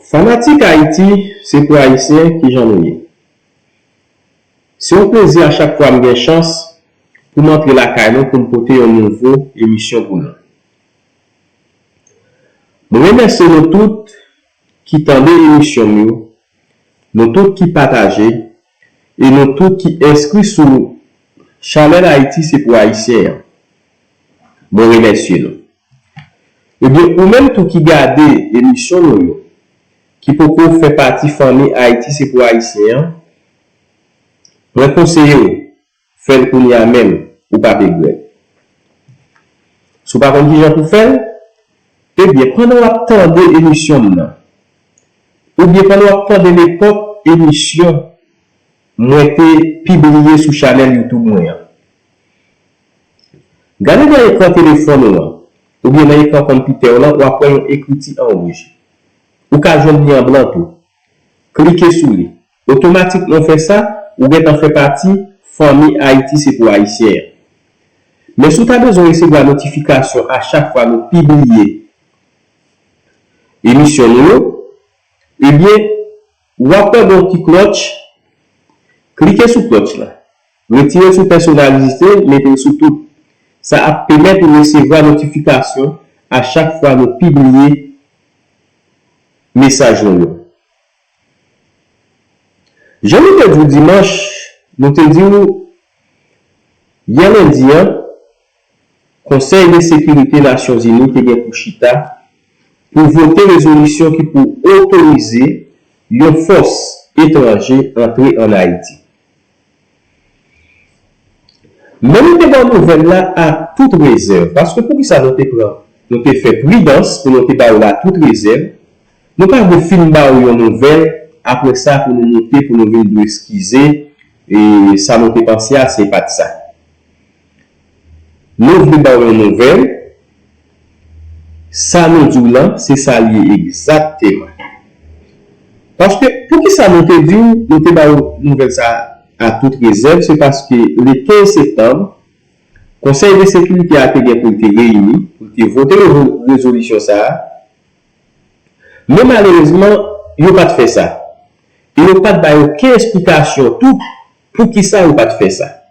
Fanatique Haïti, c'est pour Haïtiens qui j'en ai. C'est un plaisir à chaque fois que j'ai chance pour montrer la caille pour me porter une nouvelle émission pour nous. Je remercie nous tous qui tendent l'émission, nous tous qui partagent et nous tous qui inscrivent sur Channel Haïti, c'est pour Haïtiens. Je remercie nous. Et bien, ou même tout qui garde l'émission, qui peut faire partie de la famille Haïti, c'est pour Haïtiens, je conseille faire le qu'on y a même ou pas de grève. Si vous ne savez pas pour faire, eh bien, pendant l'attente de l'émission, ou bien pendant l'attente de l'époque émission, moi été publié sur Channel YouTube. Gardez dans l'écran téléphone, ou bien dans l'écran computer, ou après écrit en rouge. Ou qu'à joindre en blanc tout. Cliquez sur lui. Automatiquement fait ça, ou bien en fait partie, famille Haïti, c'est pour Haïtiens. Mais si vous avez besoin de recevoir la notification à chaque fois nous publier émission, eh bien, ou après un petit cloche, cliquez sur cloche là. Retirez sur personnalité, mettez sur tout. Ça va permettre de recevoir la notification à chaque fois nous publier message. Je vous dis dimanche, nous te disons, hier lundi, Conseil de sécurité des Nations Unies qui est pour Chita pour voter résolution qui peut autoriser une force étrangère entrer en Haïti. Mais nous devons nouvelle là à toute réserve. Parce que pour ça, nous avons fait prudence pour nous faire à toute réserve. Nous pas de film une nouvelle, après ça, pour nous noter, pour nous venir excuser, et ça nous fait penser à c'est pas de ça. Nous voulons une nouvelle, ça nous dit là, c'est ça lié exactement. Parce que, pour qui ça nous te dit, nous te une nouvelle ça à toute réserve, c'est parce que le 15 septembre, le Conseil de sécurité a été réuni, pour voter la résolution ça. Mais malheureusement, ils n'ont pas fait ça. Ils n'ont pas donné aucune explication tout pour qui ça, ils n'ont pas fait ça.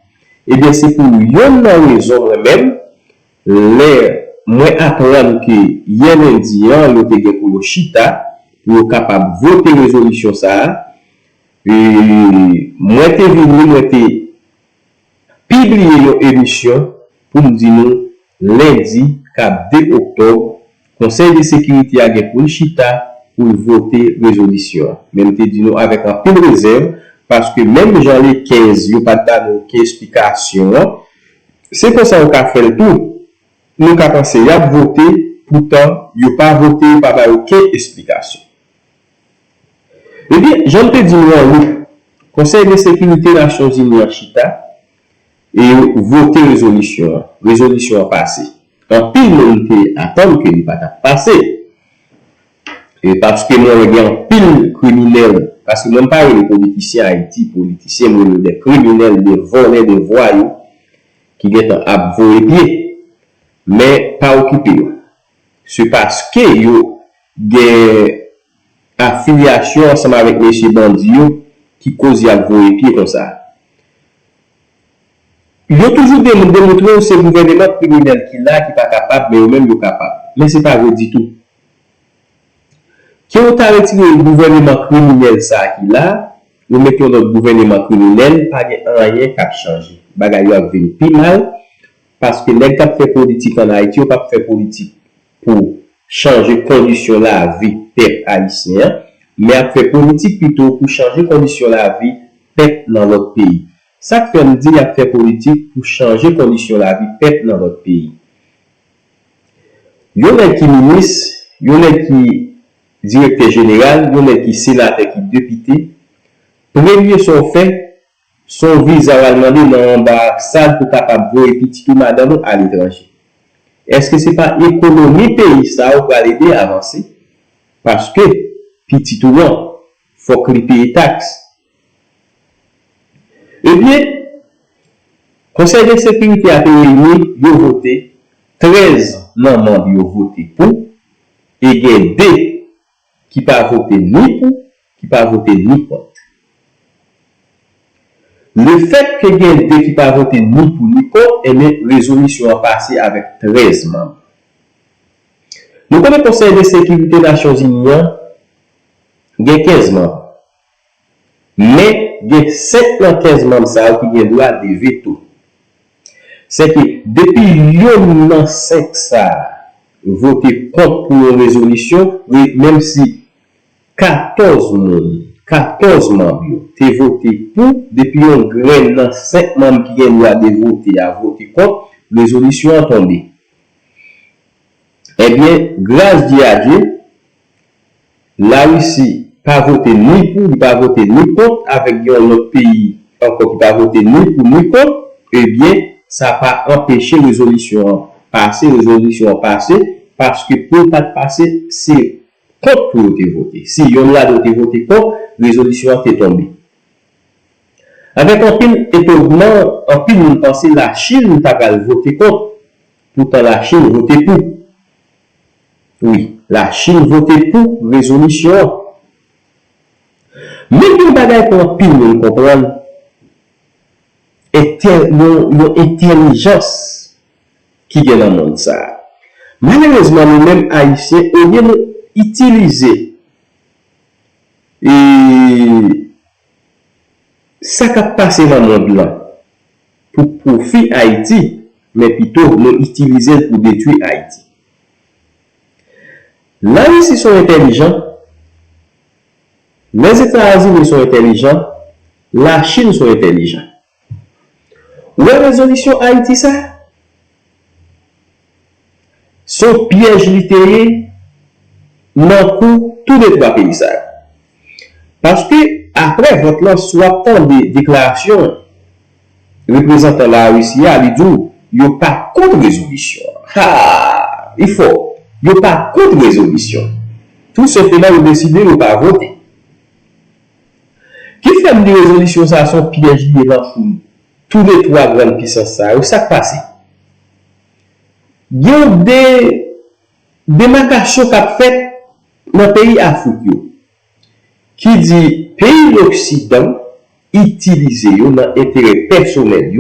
Eh bien, c'est pour une raison même, moi apprendre que hier lundi, ils ont été pour le Chita, pour être capable de voter la résolution ça. Et moi, je suis venu, moi, publier une émission pour nous dire lundi, 2 octobre, Conseil de sécurité a pour le Chita pour voter résolution. Mais nous te disons avec un peu de réserve, parce que même dans les 15, il n'y a pas d'aucune explication. C'est pour ça qu'on a fait le tout. Nous avons pensé à voter, pourtant, il n'y a pas voté, il n'y a pas aucune explication. Eh bien, j'en te dis oui. Conseil de sécurité des Nations Unies en Chita et voter résolution. Résolution passée. En pile, nous attendons que il pas passer. Et parce que nous avons pile criminel, parce que même pas les politiciens Haïti, politiciens, mais des criminels, des voleurs, des voyous, qui sont à vos pieds, mais pas occupés. C'est parce que ils ont des affiliations ensemble avec M. Bandio qui causent à vos pieds comme ça. Il y a toujours démontré que ce gouvernement criminel qui là, qui n'est pas capable, mais eux-mêmes sont capables. Mais ce n'est pas vrai du tout. Qui ont arrêté le gouvernement criminel ça qui là, nous mettons notre gouvernement criminel, pas rien qui a changé. Bagay a venu plus mal, parce que les gens qui fait politique en Haïti, ils pas fait politique pour changer conditions de la vie peuple haïtien, mais a fait politique plutôt pour changer conditions de la vie peuple dans notre pays. Ça fait nous dire a fait politique pour changer conditions de la vie peuple dans notre pays. Il y en a qui ministre, il y en a qui directeur général, il y en a qui sénateur, qui député. Premier sont faits, son visa va demander dans l'ambassade pour capable voir petit ou madame à l'étranger. Est-ce que c'est pas économie pays ça ou va l'aider à avancer? Parce que petit ou non, faut qu'il paye taxes. Eh bien, Conseil de sécurité a été réuni, il a voté 13 membres qui ont voté pour, et il y a 2 qui pas voté ni pour, qui pas voté ni contre. Le fait que il y ait qui pas voté ni pour ni contre, et bien, résolution a passé avec 13 membres. Nous connaissons le Conseil de sécurité des Nations Unies, il y a 15 membres. Mais il y a 75 membres qui ont le droit de veto. C'est que depuis l'an 5 ça voté contre pour une résolution, même si 14 membres ont voté pour, depuis un grain 5 membres qui ont le droit de voter à voter contre, la résolution a tombé. Eh bien, grâce à Dieu, la Russie pas voté ni pour, pas voté ni contre, avec un autre pays encore qui pas voté ni pour ni contre, eh bien, ça n'a pas empêché la résolution passer, parce que pour pas passer, c'est contre pour voter. Si on a voté contre, la résolution est tombée. Avec un pile étonnement, un pile nous pensait la Chine n'a voté contre, pourtant la Chine voté pour. Oui, la Chine votait pour résolution. Mais le bagage qu'on pile nous comprendre est l'intelligence qui est dans le monde ça. Malheureusement, nous-mêmes haïtiens, au lieu d'utiliser ça qui a passé dans le monde là pour profiter Haïti, mais plutôt nous utiliser pour détruire Haïti. La Russie sont intelligents, les États-Unis sont intelligents, la Chine sont intelligents. Où est la résolution Haïti ça? Son piège littéraire dans tous les trois pays ça. Parce que après votre là, soit tant de déclarations représentant la Russie, il dit il n'y a pas contre résolution. Ah, il faut. Il n'y a pas contre résolution. Tout ce fait là, vous décidez de ne pas voter. Qui fait une résolution, ça son piège lié dans foule. Tous les trois grandes puissances, ça passe. Il y a des démarcations qu'a fait dans le pays africain qui dit pays l'Occident utiliser dans l'intérêt personnel,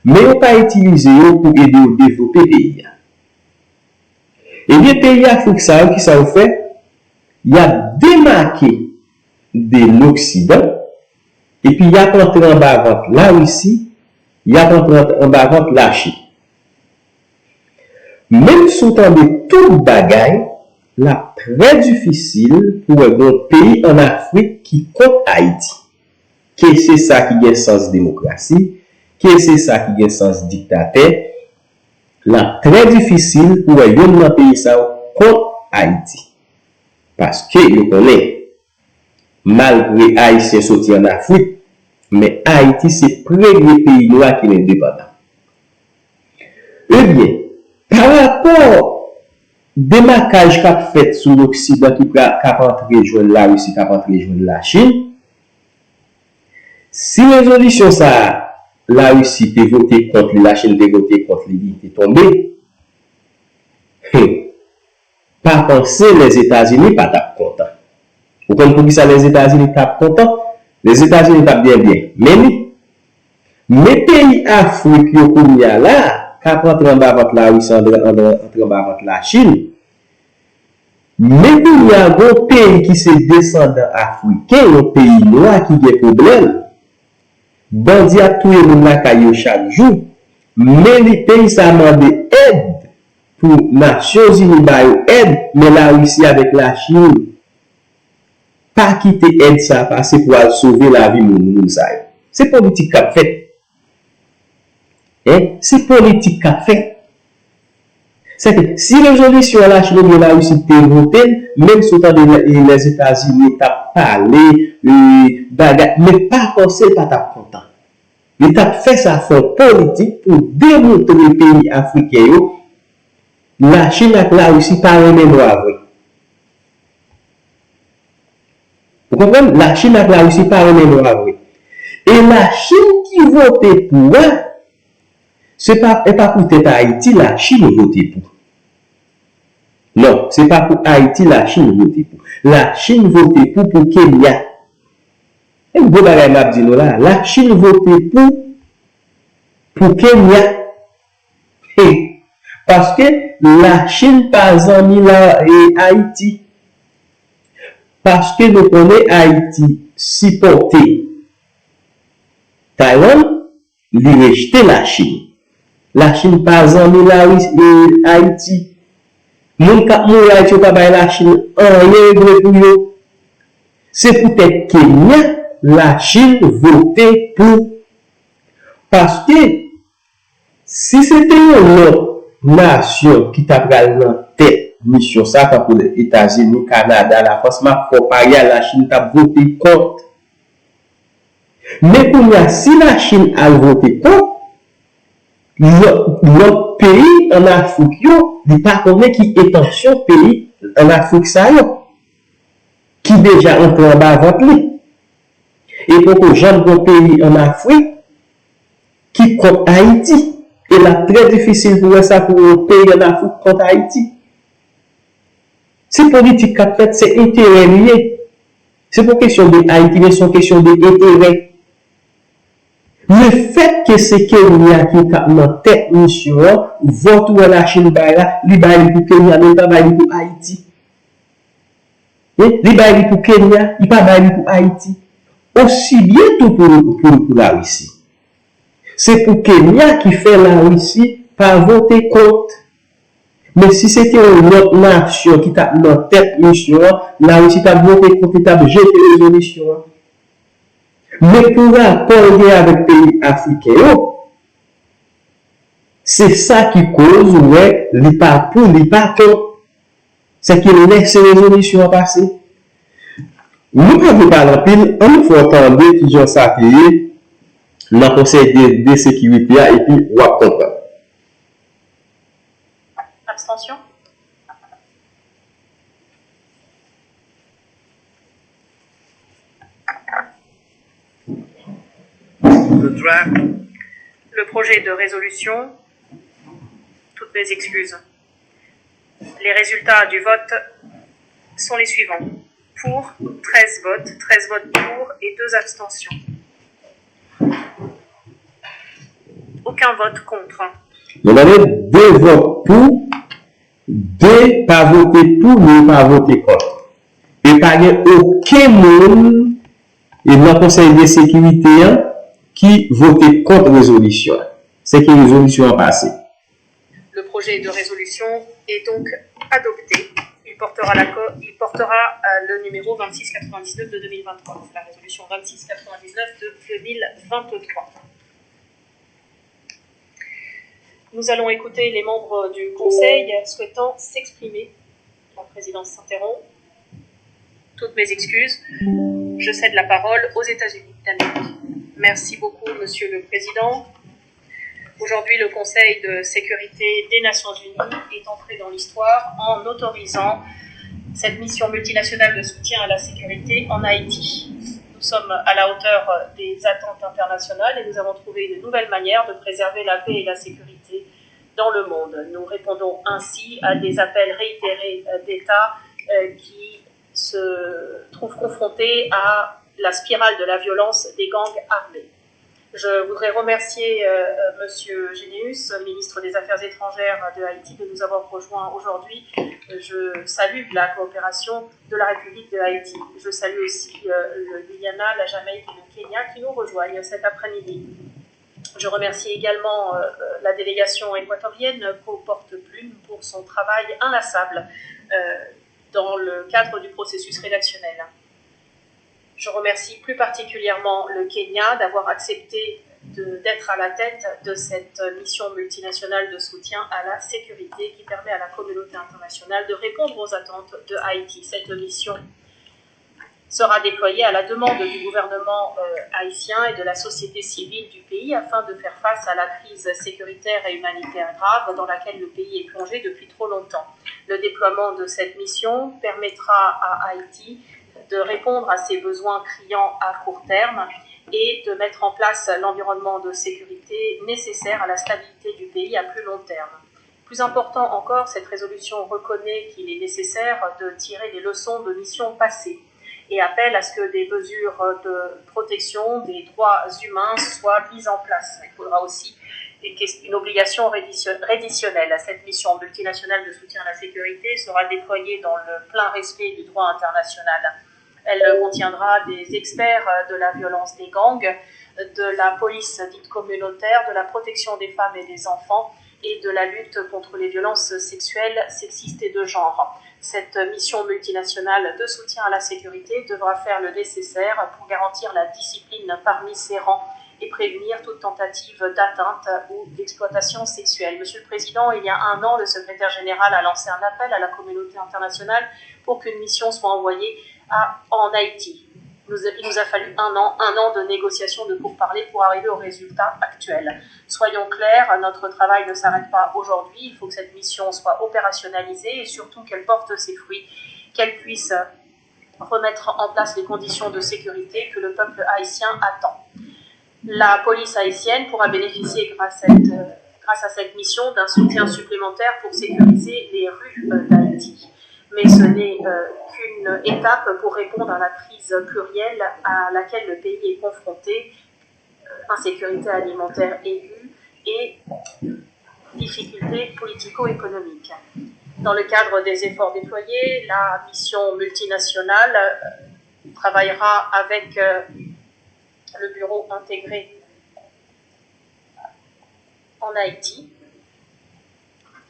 mais pas utiliser pour aider à développer le pays. Et les pays africains qui ça fait, il y a démarqué de l'Occident, et puis il y a rentré en bas avec la Russie, il y a rentré en bas avec la Chine. Même sous de tout bagaille, là très difficile pour un pays en Afrique qui compte Haïti. Que c'est ça qui a sens démocratie, que c'est ça qui a sens dictateur. Là très difficile pour un pays ça contre Haïti. Parce que je connais, malgré Haïtien sorti en Afrique, mais Haïti c'est le premier pays noir qui est indépendant. Eh bien, par rapport au démarquage qu'a fait sous l'Occident qui a rentré joindre la Russie, qui a rentré joindre la Chine, si résolution ça, la Russie peut voter contre la Chine, peut voter contre lui, est tombé, pas penser les États-Unis pas tape content. Vous comprenez pour qui ça les États-Unis tapent content? Les États-Unis tapent bien. Mais pays Afrique yo kounya là, qui rentre en bas avec la Russie, entre en bas avec la Chine, mais il y a un pays qui se descendant africain, un pays noir qui a des problèmes. Bandi a tout le monde chaque jour, mais les pays ça demande aide pour les Nations Unies aide, mais la Russie avec la Chine, pas quitter aide ça parce pour sauver la vie de ça. C'est politique qu'a fait. C'est politique qu'a fait. C'est que si les résolutions à la Chine et la Russie étaient votées, même si les États-Unis t'ont parlé, mais pas penser, pas t'as content. L'État fait sa forme politique pour démontrer les pays africains, la Chine et la Russie pas la mémoire. Vous comprenez? La Chine et la Russie pas la mémoire. Et la Chine qui vote pour ce n'est pas pour Haïti, la Chine vote pour. Non, ce n'est pas pour Haïti la Chine vote pour. La Chine vote pour Kenya. Et vous voyez m'a dit là, la Chine vote pour Kenya. Et, parce que la Chine pas mis là et Haïti. Parce que nous connaissons Haïti supporter Taïwan, lui rejeter la Chine. La Chine pas mis là et Haïti. Moun kap moun Haïti pas bay la Chine en règle pour yo. C'est peut-être Kenya, la Chine voter pour. Parce que si c'était une autre nation qui t'a pris dans tête mission ça pour les États-Unis, Canada, la France, ma faut parler à la Chine t'a voté contre. Mais pour moi, si la Chine a voté contre, l'autre pays en Afrique, il pas connaît qui est tension pays en Afrique ça qui déjà entré en bas votre lit. Et pour que j'aime un pays en Afrique qui contre Haïti, et là très difficile pour ça pour un pays en Afrique contre Haïti. C'est politique qu'a fait, c'est intérêt lié. C'est pas question de Haïti, mais c'est question d'intérêt. Le fait que c'est Kenya qui a dans tête mission, vote ou la Chine baila, li baila pour Kenya, mais pas baila pour Haïti. Li baila pour Kenya, il pas baila pour Haïti. Aussi bien tout pour la Russie. C'est pour Kenya qui fait la Russie pas voter contre. Mais si c'était une autre nation qui a dans tête mission, la Russie t'a voté contre, t'a jeté les missions. Mais pour accorder avec les pays africains, c'est ça qui cause, ouais, les pas pour, les pas contre. C'est qu'il laisse ces résolutions à passer. Nous ne pas en pile, on faut attendre qui j'en s'appuyer dans le conseil de sécurité et puis on va comprendre. Abstention. Le projet de résolution, toutes mes excuses. Les résultats du vote sont les suivants. Pour, 13 votes pour et 2 abstentions. Aucun vote contre. On avait 2 votes pour, 2 pas voter pour, mais pas voter contre. Et pas aucun monde et dans le conseil de sécurité qui votait contre la résolution. C'est que la résolution a passé. Le projet de résolution est donc adopté. Il portera le numéro 2699 de 2023. C'est la résolution 2699 de 2023. Nous allons écouter les membres du Conseil souhaitant s'exprimer. La présidence s'interrompt. Toutes mes excuses. Je cède la parole aux États-Unis d'Amérique. Merci beaucoup, Monsieur le Président. Aujourd'hui, le Conseil de sécurité des Nations Unies est entré dans l'histoire en autorisant cette mission multinationale de soutien à la sécurité en Haïti. Nous sommes à la hauteur des attentes internationales et nous avons trouvé de nouvelles manières de préserver la paix et la sécurité dans le monde. Nous répondons ainsi à des appels réitérés d'États qui se trouvent confrontés à la spirale de la violence des gangs armés. Je voudrais remercier Monsieur Généus, ministre des Affaires étrangères de Haïti, de nous avoir rejoints aujourd'hui. Je salue la coopération de la République de Haïti. Je salue aussi le Guyana, la Jamaïque et le Kenya qui nous rejoignent cet après-midi. Je remercie également la délégation équatorienne qu'au porte-plume pour son travail inlassable dans le cadre du processus rédactionnel. Je remercie plus particulièrement le Kenya d'avoir accepté d'être à la tête de cette mission multinationale de soutien à la sécurité qui permet à la communauté internationale de répondre aux attentes de Haïti. Cette mission sera déployée à la demande du gouvernement haïtien et de la société civile du pays afin de faire face à la crise sécuritaire et humanitaire grave dans laquelle le pays est plongé depuis trop longtemps. Le déploiement de cette mission permettra à Haïti de répondre à ses besoins criants à court terme et de mettre en place l'environnement de sécurité nécessaire à la stabilité du pays à plus long terme. Plus important encore, cette résolution reconnaît qu'il est nécessaire de tirer les leçons de missions passées et appelle à ce que des mesures de protection des droits humains soient mises en place. Il faudra aussi une obligation réditionnelle. Cette mission multinationale de soutien à la sécurité sera déployée dans le plein respect du droit international. Elle contiendra des experts de la violence des gangs, de la police dite communautaire, de la protection des femmes et des enfants et de la lutte contre les violences sexuelles, sexistes et de genre. Cette mission multinationale de soutien à la sécurité devra faire le nécessaire pour garantir la discipline parmi ses rangs et prévenir toute tentative d'atteinte ou d'exploitation sexuelle. Monsieur le Président, il y a un an, le secrétaire général a lancé un appel à la communauté internationale pour qu'une mission soit envoyée en Haïti. Il nous a fallu un an de négociations, de pourparlers pour arriver au résultat actuel. Soyons clairs, notre travail ne s'arrête pas aujourd'hui. Il faut que cette mission soit opérationnalisée et surtout qu'elle porte ses fruits, qu'elle puisse remettre en place les conditions de sécurité que le peuple haïtien attend. La police haïtienne pourra bénéficier, grâce à cette mission, d'un soutien supplémentaire pour sécuriser les rues d'Haïti. Mais ce n'est qu'une étape pour répondre à la crise plurielle à laquelle le pays est confronté, insécurité alimentaire aiguë et difficultés politico-économiques. Dans le cadre des efforts déployés, la mission multinationale travaillera avec le bureau intégré en Haïti.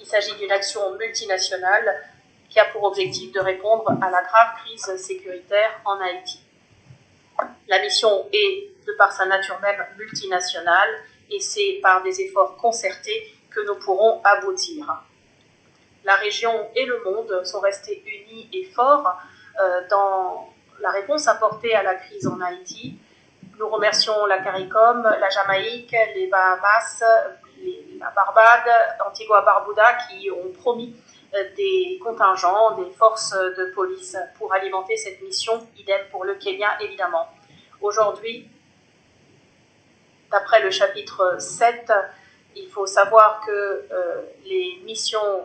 Il s'agit d'une action multinationale qui a pour objectif de répondre à la grave crise sécuritaire en Haïti. La mission est, de par sa nature même, multinationale et c'est par des efforts concertés que nous pourrons aboutir. La région et le monde sont restés unis et forts dans la réponse apportée à la crise en Haïti. Nous remercions la CARICOM, la Jamaïque, les Bahamas, la Barbade, Antigua-Barbuda qui ont promis des contingents, des forces de police pour alimenter cette mission, idem pour le Kenya évidemment. Aujourd'hui, d'après le chapitre 7, il faut savoir que les missions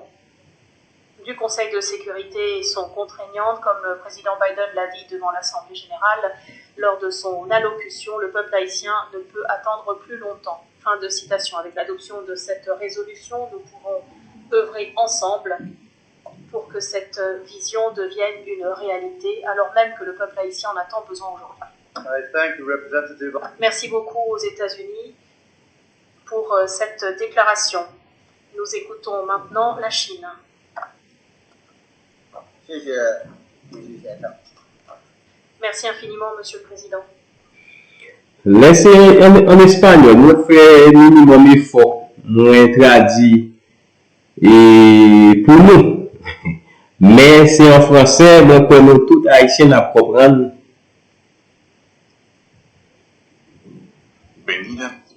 du Conseil de sécurité sont contraignantes, comme le président Biden l'a dit devant l'Assemblée générale lors de son allocution, le peuple haïtien ne peut attendre plus longtemps. Fin de citation. Avec l'adoption de cette résolution, nous pourrons œuvrer ensemble pour que cette vision devienne une réalité, alors même que le peuple haïtien en a tant besoin aujourd'hui. Merci beaucoup aux États-Unis pour cette déclaration. Nous écoutons maintenant la Chine. Merci infiniment, Monsieur le Président. Laissez en espagnol, nous faisons minimum effort, nous traduit et pour nous. Mais c'est en français, donc nous tout haïtiens à comprendre.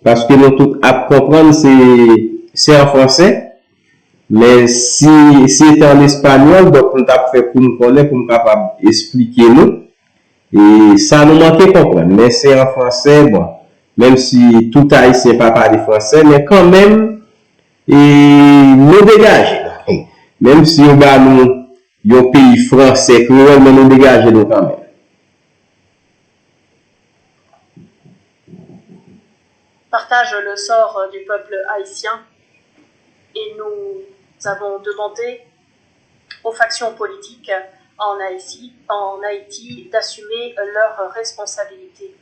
Parce que nous tout à comprendre, c'est en français. Mais si c'est en espagnol, donc on t'a fait pour nous connaître, pour nous capable d'expliquer nous. Et ça nous manquait comprendre. Mais c'est en français, bon. Même si tout haïtien pas parler français, mais quand même, et nous dégager. Même si on va nous, un pays français, créole, mais nous dégager nous quand même. Partage le sort du peuple haïtien et nous avons demandé aux factions politiques en Haïti d'assumer leurs responsabilités.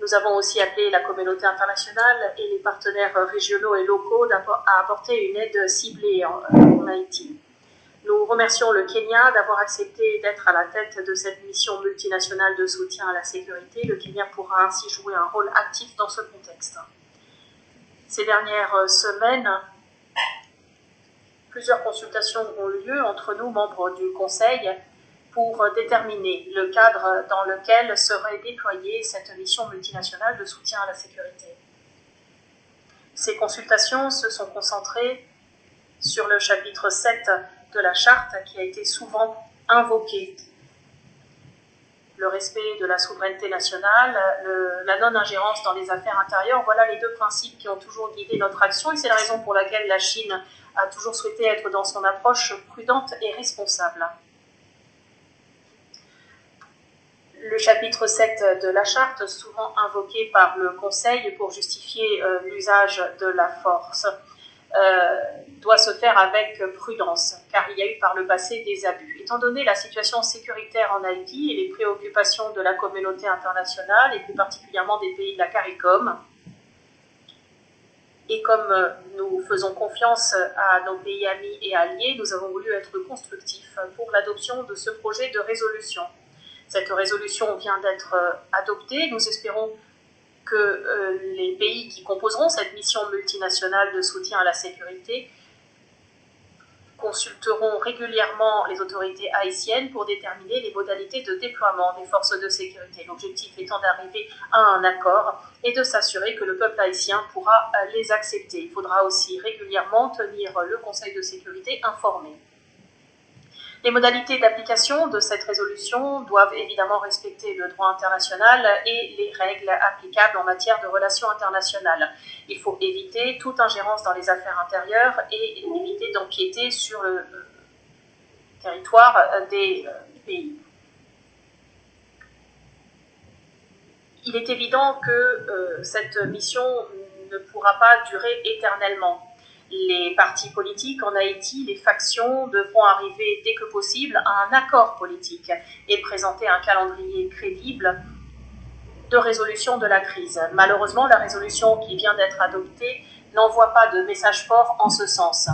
Nous avons aussi appelé la communauté internationale et les partenaires régionaux et locaux à apporter une aide ciblée en Haïti. Nous remercions le Kenya d'avoir accepté d'être à la tête de cette mission multinationale de soutien à la sécurité. Le Kenya pourra ainsi jouer un rôle actif dans ce contexte. Ces dernières semaines, plusieurs consultations ont eu lieu entre nous, membres du Conseil, pour déterminer le cadre dans lequel serait déployée cette mission multinationale de soutien à la sécurité. Ces consultations se sont concentrées sur le chapitre 7 de la charte qui a été souvent invoqué. le respect de la souveraineté nationale, la non-ingérence dans les affaires intérieures. Voilà les deux principes qui ont toujours guidé notre action et c'est la raison pour laquelle la Chine a toujours souhaité être dans son approche prudente et responsable. Le chapitre 7 de la charte, souvent invoqué par le Conseil pour justifier l'usage de la force, doit se faire avec prudence, car il y a eu par le passé des abus. Étant donné la situation sécuritaire en Haïti et les préoccupations de la communauté internationale, et plus particulièrement des pays de la CARICOM, et comme nous faisons confiance à nos pays amis et alliés, nous avons voulu être constructifs pour l'adoption de ce projet de résolution. Cette résolution vient d'être adoptée. Nous espérons que les pays qui composeront cette mission multinationale de soutien à la sécurité consulteront régulièrement les autorités haïtiennes pour déterminer les modalités de déploiement des forces de sécurité. L'objectif étant d'arriver à un accord et de s'assurer que le peuple haïtien pourra les accepter. Il faudra aussi régulièrement tenir le Conseil de sécurité informé. Les modalités d'application de cette résolution doivent évidemment respecter le droit international et les règles applicables en matière de relations internationales. Il faut éviter toute ingérence dans les affaires intérieures et éviter d'empiéter sur le territoire des pays. Il est évident que cette mission ne pourra pas durer éternellement. Les partis politiques en Haïti, les factions devront arriver dès que possible à un accord politique et présenter un calendrier crédible de résolution de la crise. Malheureusement, la résolution qui vient d'être adoptée n'envoie pas de message fort en ce sens.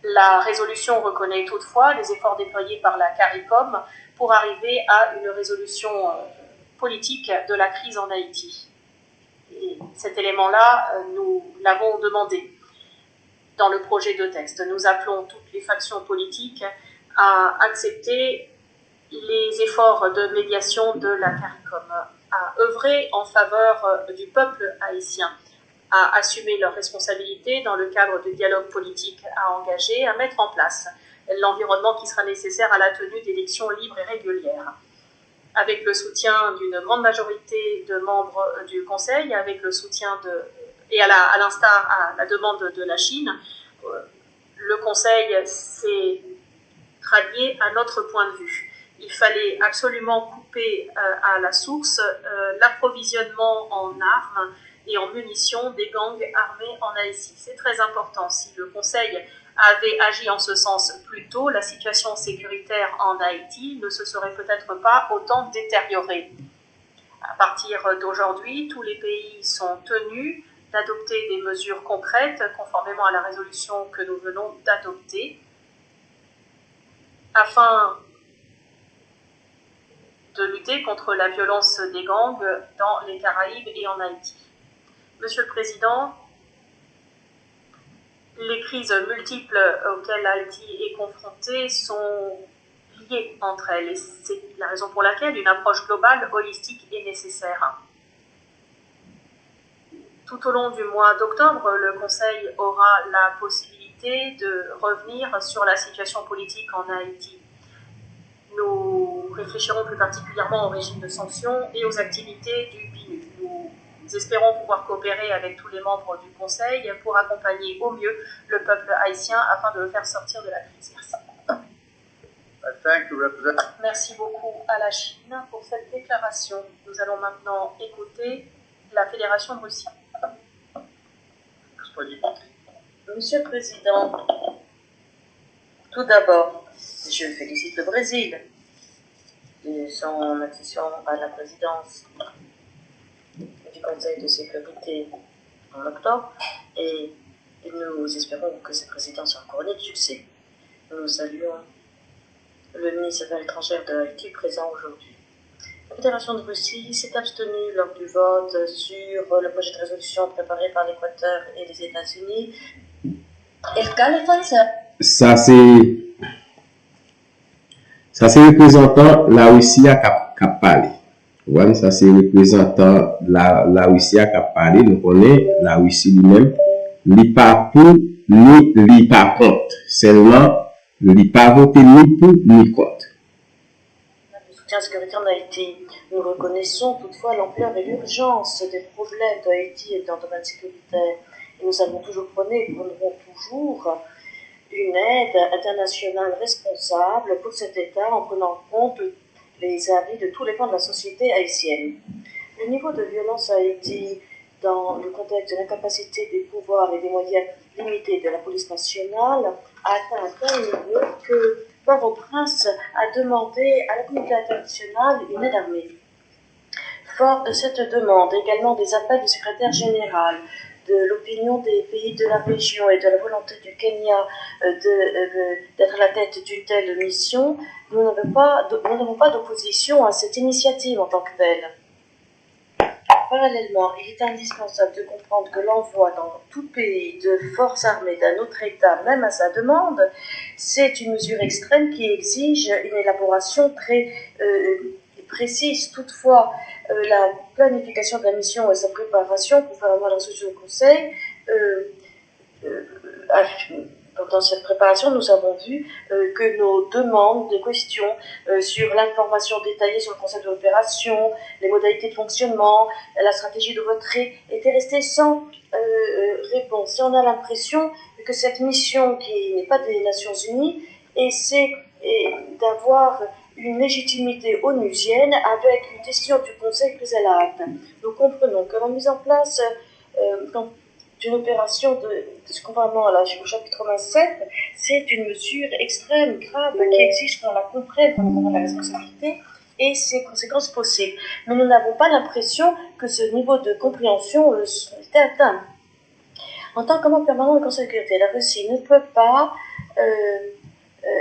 La résolution reconnaît toutefois les efforts déployés par la CARICOM pour arriver à une résolution politique de la crise en Haïti. Et cet élément-là, nous l'avons demandé dans le projet de texte. Nous appelons toutes les factions politiques à accepter les efforts de médiation de la CARICOM, à œuvrer en faveur du peuple haïtien, à assumer leurs responsabilités dans le cadre du dialogue politique à engager, à mettre en place l'environnement qui sera nécessaire à la tenue d'élections libres et régulières. Avec le soutien d'une grande majorité de membres du Conseil, avec le soutien et à la demande de la Chine, le Conseil s'est rallié à notre point de vue. Il fallait absolument couper à la source l'approvisionnement en armes et en munitions des gangs armés en Haïti. C'est très important. Si le Conseil avait agi en ce sens plus tôt, la situation sécuritaire en Haïti ne se serait peut-être pas autant détériorée. À partir d'aujourd'hui, tous les pays sont tenus d'adopter des mesures concrètes, conformément à la résolution que nous venons d'adopter, afin de lutter contre la violence des gangs dans les Caraïbes et en Haïti. Monsieur le Président, les crises multiples auxquelles Haïti est confrontée sont liées entre elles et c'est la raison pour laquelle une approche globale, holistique est nécessaire. Tout au long du mois d'octobre, le Conseil aura la possibilité de revenir sur la situation politique en Haïti. Nous réfléchirons plus particulièrement au régime de sanctions et aux activités du PNUD. Nous espérons pouvoir coopérer avec tous les membres du Conseil pour accompagner au mieux le peuple haïtien afin de le faire sortir de la crise. Merci beaucoup à la Chine pour cette déclaration. Nous allons maintenant écouter la Fédération de Russie. Monsieur le Président, tout d'abord, je félicite le Brésil de son accession à la présidence du Conseil de sécurité en octobre et nous espérons que cette présidence sera couronnée de succès. Nous saluons le ministre des Affaires étrangères de Haïti présent aujourd'hui. La Fédération de Russie s'est abstenue lors du vote sur le projet de résolution préparé par l'Équateur et les États-Unis. Ça c'est représentant la Russie qui a parlé. Ouais, ça c'est représentant la Russie qui a parlé. Nous connaissons la Russie lui-même. Il pas pour ni il pas contre. Seulement, il pas voté ni pour ni contre. soutien à la sécurité en Haïti. Nous reconnaissons toutefois l'ampleur et l'urgence des problèmes de Haïti dans le domaine sécuritaire. Et nous avons toujours prôné et prônerons toujours une aide internationale responsable pour cet État en prenant en compte les avis de tous les pans de la société haïtienne. Le niveau de violence à Haïti, dans le contexte de l'incapacité des pouvoirs et des moyens limités de la police nationale, a atteint un tel niveau que Port-au-Prince a demandé à la communauté internationale une aide armée. Fort de cette demande, également des appels du secrétaire général, de l'opinion des pays de la région et de la volonté du Kenya d'être à la tête d'une telle mission, nous n'avons pas d'opposition à cette initiative en tant que telle. Parallèlement, il est indispensable de comprendre que l'envoi dans tout pays de forces armées d'un autre État, même à sa demande, c'est une mesure extrême qui exige une élaboration très précise. Toutefois, la planification de la mission et sa préparation, conformément à la résolution du Conseil, dans cette préparation, nous avons vu que nos demandes, des questions sur l'information détaillée sur le concept de l'opération, les modalités de fonctionnement, la stratégie de retrait, étaient restées sans réponse. Et on a l'impression que cette mission, qui n'est pas des Nations Unies, essaie d'avoir une légitimité onusienne avec une décision du Conseil prise à la hâte. Nous comprenons que la mise en place d'une opération conformément au chapitre 27, c'est une mesure extrême, grave, qui exige qu'on la comprenne, qu'on comprenne la responsabilité et ses conséquences possibles. Mais nous n'avons pas l'impression que ce niveau de compréhension était atteint. En tant que membre permanent du Conseil de sécurité, la Russie ne peut pas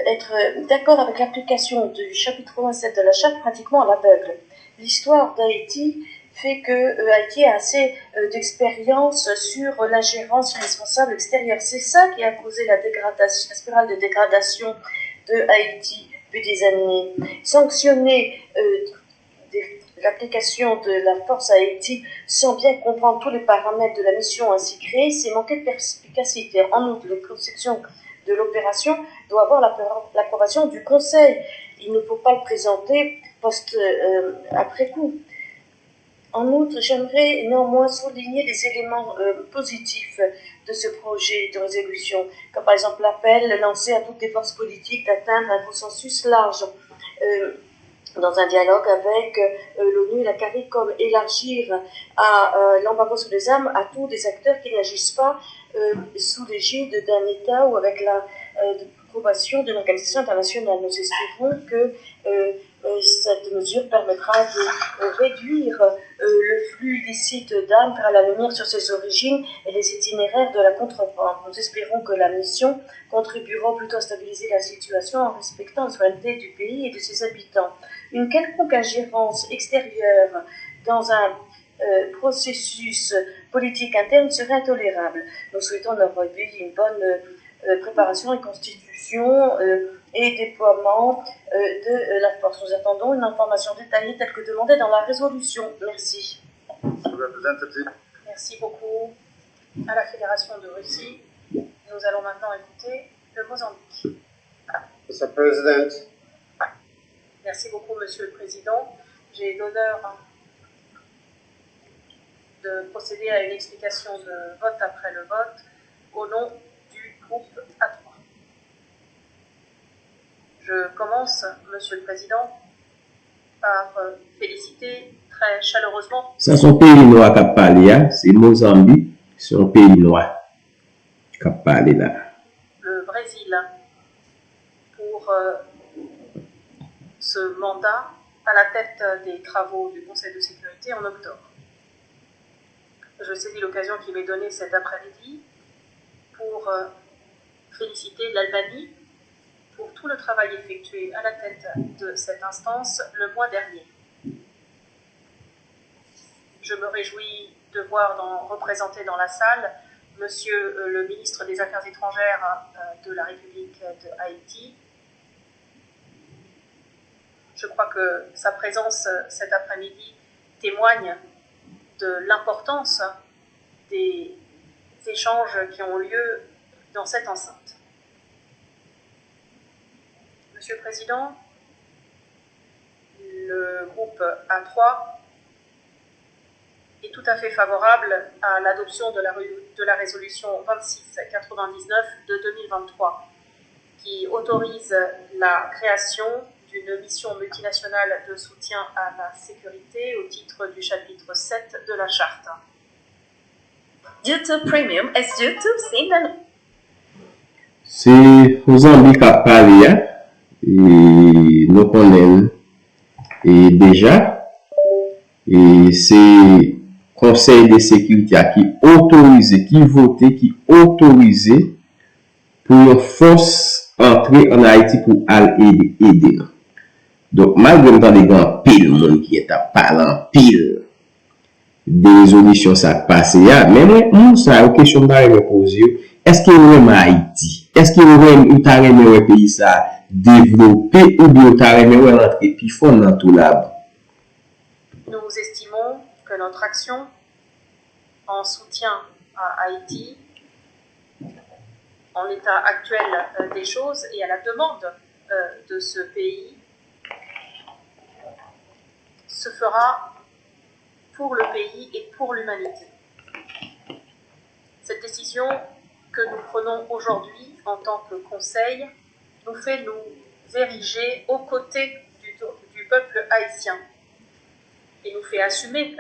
être d'accord avec l'application du chapitre 27 de la Charte pratiquement à l'aveugle. L'histoire d'Haïti fait que Haïti a assez d'expérience sur l'ingérence responsable extérieure. C'est ça qui a causé la spirale de dégradation de Haïti depuis des années. Sanctionner l'application de la force à Haïti sans bien comprendre tous les paramètres de la mission ainsi créée, c'est manquer de perspicacité. En outre, les conceptions de l'opération doit avoir l'approbation du Conseil. Il ne faut pas le présenter après coup. En outre, j'aimerais néanmoins souligner les éléments positifs de ce projet de résolution, comme par exemple l'appel lancé à toutes les forces politiques d'atteindre un consensus large dans un dialogue avec l'ONU et la CARICOM, élargir l'embargo sur les armes à tous les acteurs qui n'agissent pas sous l'égide d'un État ou avec l'approbation d'une organisation internationale. Nous espérons que cette mesure permettra de réduire le flux illicite d'armes vers la lumière sur ses origines et les itinéraires de la contrebande. Nous espérons que la mission contribuera plutôt à stabiliser la situation en respectant la souveraineté du pays et de ses habitants. Une quelconque ingérence extérieure dans un processus politique interne serait intolérable. Nous souhaitons aujourd'hui une bonne préparation et constitution et déploiement de la force. Nous attendons une information détaillée telle que demandée dans la résolution. Merci. Merci beaucoup à la Fédération de Russie. Nous allons maintenant écouter le Mozambique. Mr. President. Merci beaucoup, Monsieur le Président. J'ai l'honneur de procéder à une explication de vote après le vote au nom du groupe A3. Je commence, Monsieur le Président, par féliciter très chaleureusement. Ça, son pays noir qui a parlé, c'est Mozambique, c'est un pays noir qui a parlé là. Le Brésil pour ce mandat à la tête des travaux du Conseil de sécurité en octobre. Je saisis l'occasion qui m'est donnée cet après-midi pour féliciter l'Albanie pour tout le travail effectué à la tête de cette instance le mois dernier. Je me réjouis de voir représenté dans la salle Monsieur le ministre des Affaires étrangères de la République de Haïti. Je crois que sa présence cet après-midi témoigne de l'importance des échanges qui ont lieu dans cette enceinte. Monsieur le Président, groupe A3 est tout à fait favorable à l'adoption de la résolution 2699 de 2023 qui autorise la création d'une mission multinationale de soutien à la sécurité au titre du chapitre 7 de la Charte. YouTube Premium is YouTube Signal. C'est Mozambique à parler, et nous connaissons et déjà, et c'est Conseil de sécurité qui autorise, qui vote, qui autorise pour une force entrer en Haïti pour aller aider. Donc, malgré le temps des grands pile, monde qui est à parler en pile, des résolutions ça passe, mais moi, ça, une question que je me pose, est-ce qu'il y a vraiment Haïti? Est-ce qu'il y a vraiment un pays ça développé ou bien il y a vraiment rentrer plus fort dans tout là? Nous estimons que notre action en soutien à Haïti, en l'état actuel des choses et à la demande de ce pays, se fera pour le pays et pour l'humanité. Cette décision que nous prenons aujourd'hui en tant que Conseil nous fait nous ériger aux côtés du peuple haïtien et nous fait assumer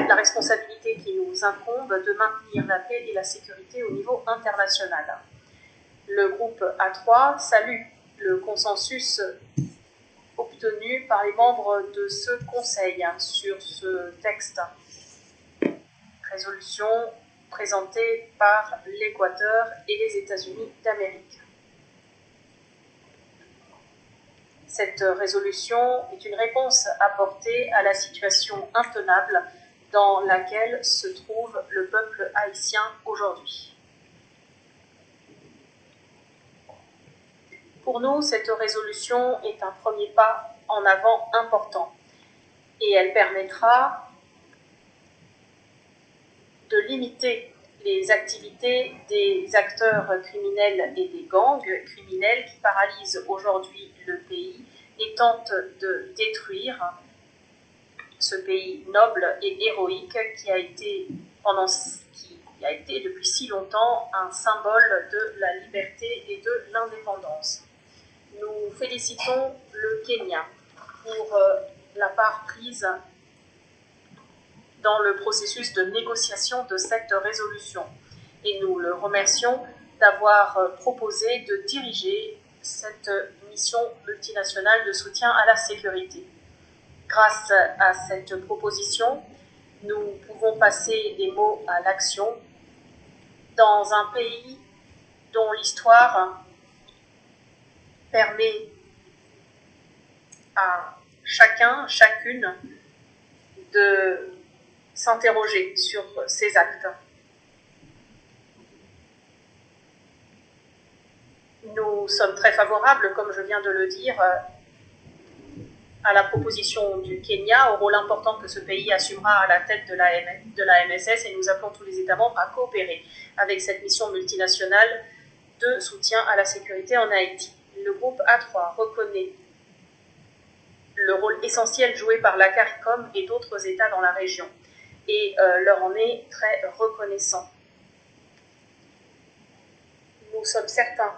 la responsabilité qui nous incombe de maintenir la paix et la sécurité au niveau international. Le groupe A3 salue le consensus obtenu par les membres de ce Conseil sur ce texte. Résolution présentée par l'Équateur et les États-Unis d'Amérique. Cette résolution est une réponse apportée à la situation intenable dans laquelle se trouve le peuple haïtien aujourd'hui. Pour nous, cette résolution est un premier pas en avant important et elle permettra de limiter les activités des acteurs criminels et des gangs criminels qui paralysent aujourd'hui le pays et tentent de détruire ce pays noble et héroïque qui a été depuis si longtemps un symbole de la liberté et de l'indépendance. Nous félicitons le Kenya pour la part prise dans le processus de négociation de cette résolution. Et nous le remercions d'avoir proposé de diriger cette mission multinationale de soutien à la sécurité. Grâce à cette proposition, nous pouvons passer des mots à l'action dans un pays dont l'histoire permet à chacun, chacune de s'interroger sur ces actes. Nous sommes très favorables, comme je viens de le dire, à la proposition du Kenya, au rôle important que ce pays assumera à la tête de la MSS, et nous appelons tous les États membres à coopérer avec cette mission multinationale de soutien à la sécurité en Haïti. Le groupe A3 reconnaît le rôle essentiel joué par la CARICOM et d'autres États dans la région, et leur en est très reconnaissant. Nous sommes certains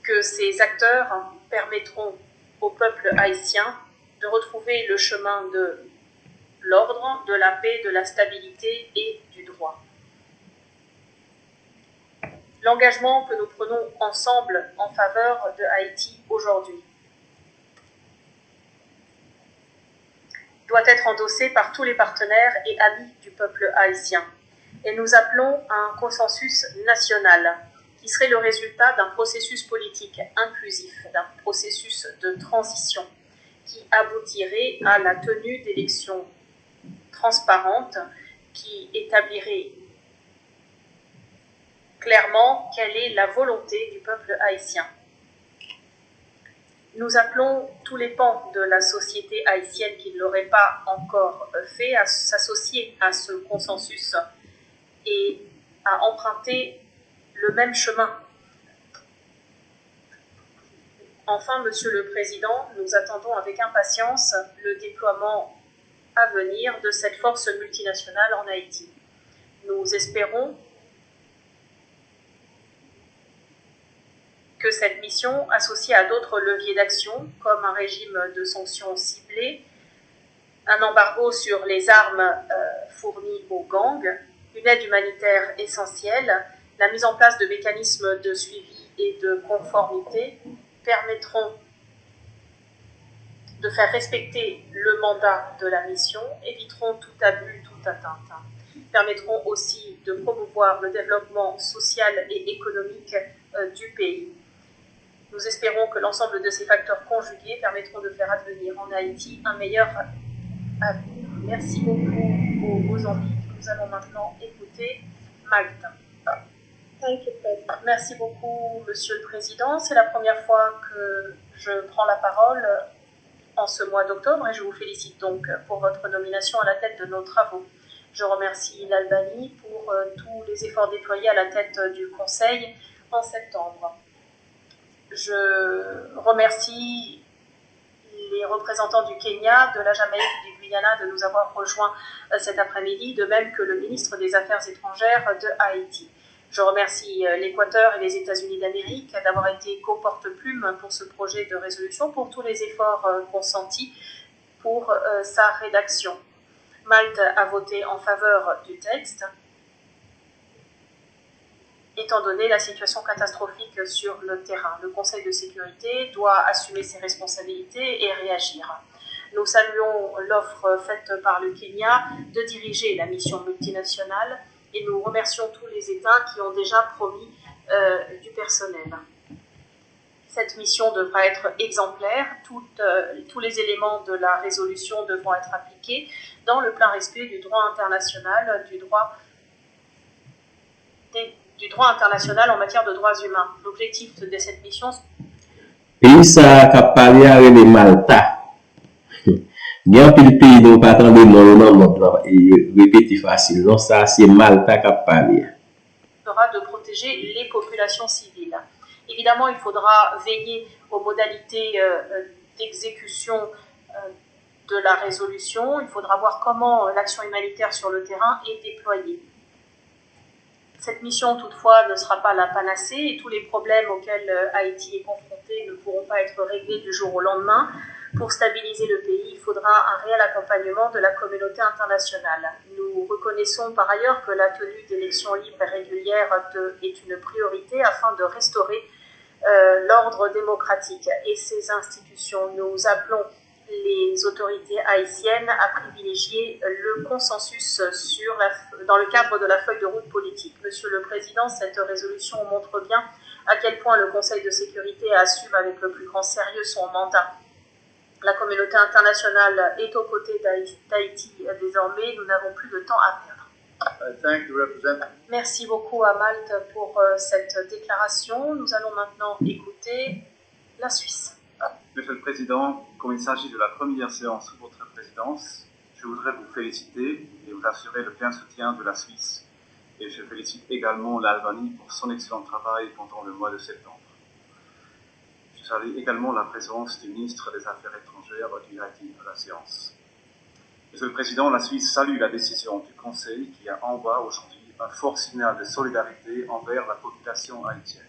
que ces acteurs permettront au peuple haïtien de retrouver le chemin de l'ordre, de la paix, de la stabilité et du droit. L'engagement que nous prenons ensemble en faveur de Haïti aujourd'hui doit être endossé par tous les partenaires et amis du peuple haïtien. Et nous appelons à un consensus national qui serait le résultat d'un processus politique inclusif, d'un processus de transition qui aboutirait à la tenue d'élections transparentes qui établiraient clairement quelle est la volonté du peuple haïtien. Nous appelons tous les pans de la société haïtienne qui ne l'auraient pas encore fait à s'associer à ce consensus et à emprunter le même chemin Enfin, Monsieur le Président, nous attendons avec impatience le déploiement à venir de cette force multinationale en Haïti. Nous espérons que cette mission, associée à d'autres leviers d'action, comme un régime de sanctions ciblées, un embargo sur les armes fournies aux gangs, une aide humanitaire essentielle, la mise en place de mécanismes de suivi et de conformité permettront de faire respecter le mandat de la mission, éviteront tout abus, toute atteinte, permettront aussi de promouvoir le développement social et économique du pays. Nous espérons que l'ensemble de ces facteurs conjugués permettront de faire advenir en Haïti un meilleur avenir. Merci beaucoup au Mozambique. Nous allons maintenant écouter Malte. Merci beaucoup, Monsieur le Président. C'est la première fois que je prends la parole en ce mois d'octobre et je vous félicite donc pour votre nomination à la tête de nos travaux. Je remercie l'Albanie pour tous les efforts déployés à la tête du Conseil en septembre. Je remercie les représentants du Kenya, de la Jamaïque, du Guyana de nous avoir rejoints cet après-midi, de même que le ministre des Affaires étrangères de Haïti. Je remercie l'Équateur et les États-Unis d'Amérique d'avoir été co-porte-plume pour ce projet de résolution, pour tous les efforts consentis pour sa rédaction. Malte a voté en faveur du texte, étant donné la situation catastrophique sur le terrain. Le Conseil de sécurité doit assumer ses responsabilités et réagir. Nous saluons l'offre faite par le Kenya de diriger la mission multinationale et nous remercions tous les États qui ont déjà promis du personnel. Cette mission devra être exemplaire. Tous les éléments de la résolution devront être appliqués dans le plein respect du droit international, du droit international en matière de droits humains. L'objectif de cette mission... Pays ça qui a parlé avec les Malta. Il y a un pays dont pas attendre non et répéter facile. Non, ça c'est Malta qui a parlé. De protéger les populations civiles. Évidemment, il faudra veiller aux modalités d'exécution de la résolution. Il faudra voir comment l'action humanitaire sur le terrain est déployée. Cette mission, toutefois, ne sera pas la panacée et tous les problèmes auxquels Haïti est confronté ne pourront pas être réglés du jour au lendemain. Pour stabiliser le pays, il faudra un réel accompagnement de la communauté internationale. Nous reconnaissons par ailleurs que la tenue d'élections libres et régulières est une priorité afin de restaurer l'ordre démocratique et ses institutions. Nous appelons les autorités haïtiennes à privilégier le consensus dans le cadre de la feuille de route politique. Monsieur le Président, cette résolution montre bien à quel point le Conseil de sécurité assume avec le plus grand sérieux son mandat. La communauté internationale est aux côtés d'Haïti désormais. Nous n'avons plus de temps à perdre. Merci beaucoup à Malte pour cette déclaration. Nous allons maintenant écouter la Suisse. Monsieur le Président, comme il s'agit de la première séance sous votre présidence, je voudrais vous féliciter et vous assurer le plein soutien de la Suisse. Et je félicite également l'Albanie pour son excellent travail pendant le mois de septembre. Je salue également la présence du ministre des Affaires étrangères du Haïti à la séance. Monsieur le Président, la Suisse salue la décision du Conseil qui envoie aujourd'hui un fort signal de solidarité envers la population haïtienne.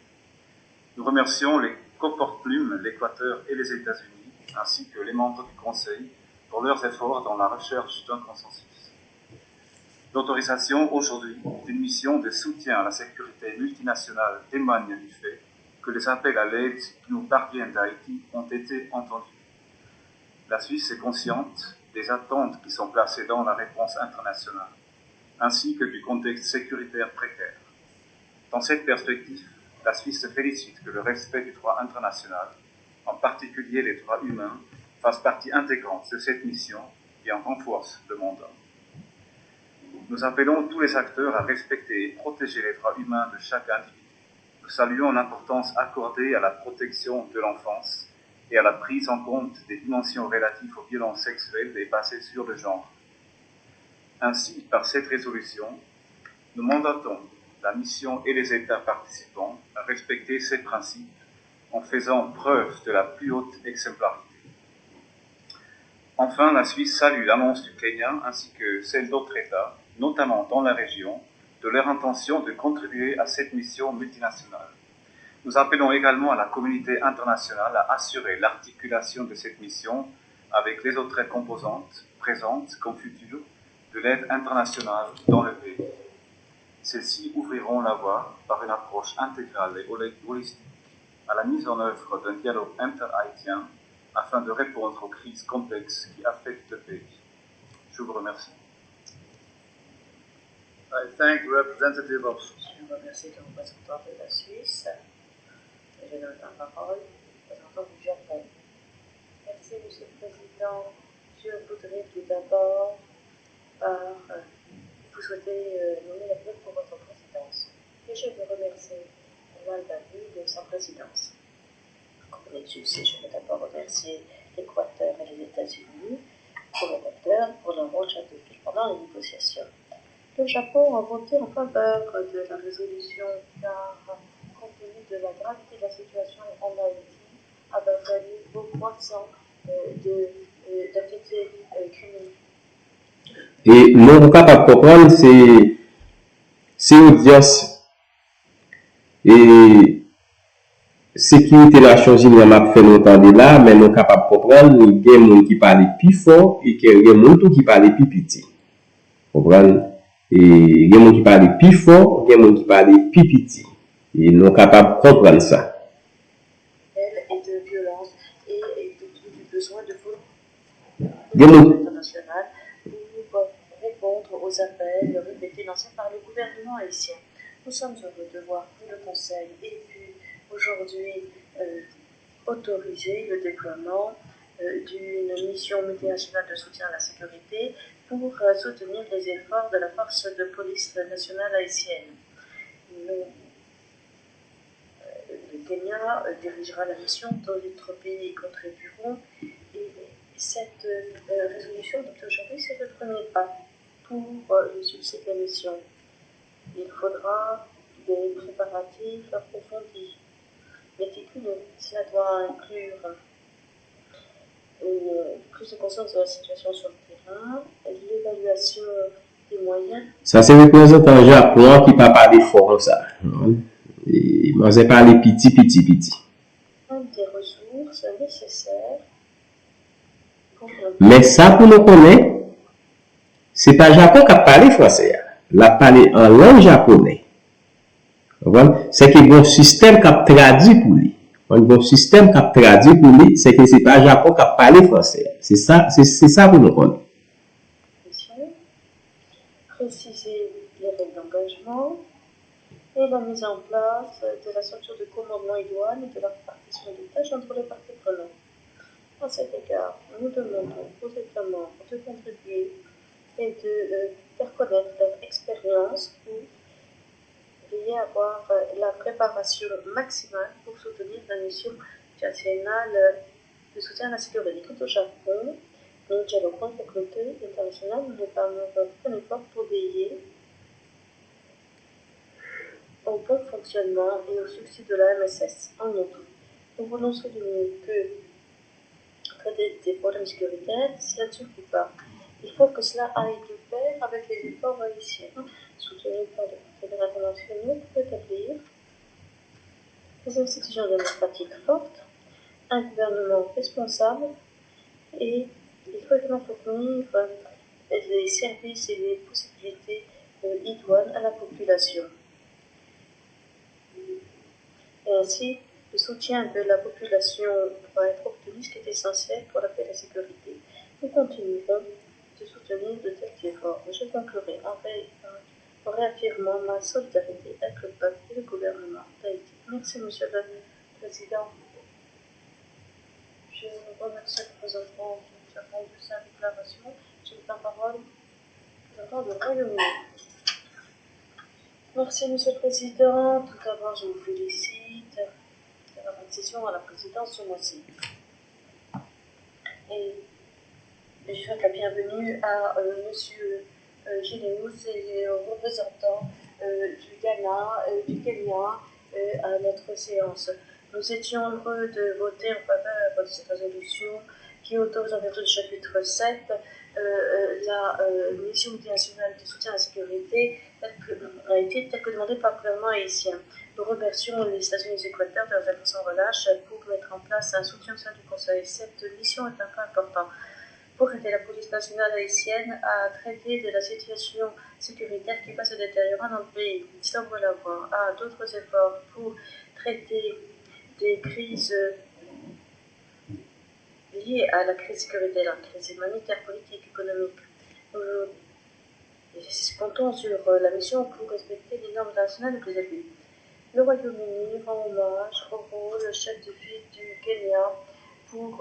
Nous remercions les co-porte-plumes, l'Équateur et les États-Unis, ainsi que les membres du Conseil, pour leurs efforts dans la recherche d'un consensus. L'autorisation aujourd'hui d'une mission de soutien à la sécurité multinationale témoigne du fait que les appels à l'aide qui nous parviennent d'Haïti ont été entendus. La Suisse est consciente des attentes qui sont placées dans la réponse internationale, ainsi que du contexte sécuritaire précaire. Dans cette perspective, la Suisse se félicite que le respect du droit international, en particulier les droits humains, fasse partie intégrante de cette mission et en renforce le mandat. Nous appelons tous les acteurs à respecter et protéger les droits humains de chaque individu. Nous saluons l'importance accordée à la protection de l'enfance et à la prise en compte des dimensions relatives aux violences sexuelles et basées sur le genre. Ainsi, par cette résolution, nous mandatons la mission et les États participants à respecter ces principes en faisant preuve de la plus haute exemplarité. Enfin, la Suisse salue l'annonce du Kenya ainsi que celle d'autres États, notamment dans la région, de leur intention de contribuer à cette mission multinationale. Nous appelons également à la communauté internationale à assurer l'articulation de cette mission avec les autres composantes, présentes comme futures, de l'aide internationale dans le pays. Celles-ci ouvriront la voie, par une approche intégrale et holistique, à la mise en œuvre d'un dialogue inter-haïtien afin de répondre aux crises complexes qui affectent le pays. Je vous remercie. I thank the representative of Je remercie le représentant de la Suisse. Je donne la parole au représentant du Japon. Merci, Monsieur le Président. Je voudrais tout d'abord vous souhaiter nommer la bienvenue pour votre présidence. Et je veux remercier l'Albanie de sa présidence. Comme vous l'êtes et je veux d'abord remercier l'Équateur et les États-Unis pour leur rôle chef pendant les négociations. Le Japon a voté en faveur de la résolution car, compte tenu de la gravité de la situation en Haïti, avait fallu beaucoup croissant d'activités criminelles. Et nous capable de comprendre, c'est audience et sécurité Nations Unies m'a fait longtemps de là, mais nous capable de comprendre, il y a des gens qui parlent plus fort et il y a des gens qui parlent plus petit. Comprendre? Et il y a des gens qui parlent plus fort, il y a des gens qui parlent plus petit. Et nous sommes capables de comprendre ça. Et de violence et du besoin de international pour répondre aux appels répétés lancés par le gouvernement haïtien. Nous sommes heureux de voir que le Conseil ait pu aujourd'hui autoriser le déploiement d'une mission multinationale de soutien à la sécurité pour soutenir les efforts de la force de police nationale haïtienne. Le Kenya dirigera la mission, d'autres pays contribueront et cette résolution adoptée aujourd'hui, c'est le premier pas pour le succès de la mission. Il faudra des préparatifs approfondis, méticuleux. Cela doit inclure une prise de conscience de la situation sur le terrain, l'évaluation des moyens. Ça, c'est représentant Japon qui pas parler fort comme ça. Et moi, j'ai parlé petit. Des ressources nécessaires. Mais ça, pour nous connaître, c'est pas Japon qui a parlé français. Il a parlé en langue japonaise. C'est que bon système qui a traduit pour lui. Un bon système qui a traduit pour lui, c'est que c'est pas Japon qui a parlé français. C'est ça pour nous connaître. Préciser les règles d'engagement et la mise en place de la structure de commandement et douane et de la répartition des tâches entre les parties prenantes. À cet égard, nous demandons aux États membres de contribuer et de faire connaître leur expérience pour veiller à avoir la préparation maximale pour soutenir la mission nationale de soutien à la sécurité. Quant au Japon, nous dialoguons avec l'autorité internationale, nous avons fait un effort pour veiller au bon fonctionnement et au succès de la MSS. En outre, nous voulons souligner que traiter des problèmes sécuritaires, cela ne suffit pas. Il faut que cela aille de pair avec les efforts haïtiens, soutenus par les partenaires internationaux pour établir des institutions démocratiques fortes, un gouvernement responsable et il faut également fournir les services et les possibilités idoines à la population. Et ainsi, le soutien de la population doit être obtenu, ce qui est essentiel pour la paix et la sécurité. Nous continuerons de soutenir de tels efforts. Je conclurai en réaffirmant ma solidarité avec le peuple et le gouvernement d'Haïti. Merci, Monsieur le Président. Je remercie le représentant du Japon de sa déclaration. Je donne la parole au représentant du Royaume-Uni. Merci, Monsieur le Président. Tout d'abord, je vous félicite de votre accession à la présidence ce mois-ci. Et je souhaite la bienvenue à Monsieur Géléus et aux représentants du Ghana, du Kenya à notre séance. Nous étions heureux de voter en faveur de cette résolution qui autorise en vertu du chapitre 7 la mission multinationale de soutien à la sécurité telle que demandée par le gouvernement haïtien. Nous remercions les États-Unis Équateur de leurs efforts sans relâche pour mettre en place un soutien au sein du Conseil. Cette mission est un pas important pour aider la police nationale haïtienne à traiter de la situation sécuritaire qui va se détériorer dans le pays. Cela ouvre la voie à d'autres efforts pour traiter des crises liées à la crise sécuritaire, la crise humanitaire, politique, économique. Nous comptons sur la mission pour respecter les normes internationales les plus élevées. Le Royaume-Uni rend hommage au rôle chef de file du Kenya pour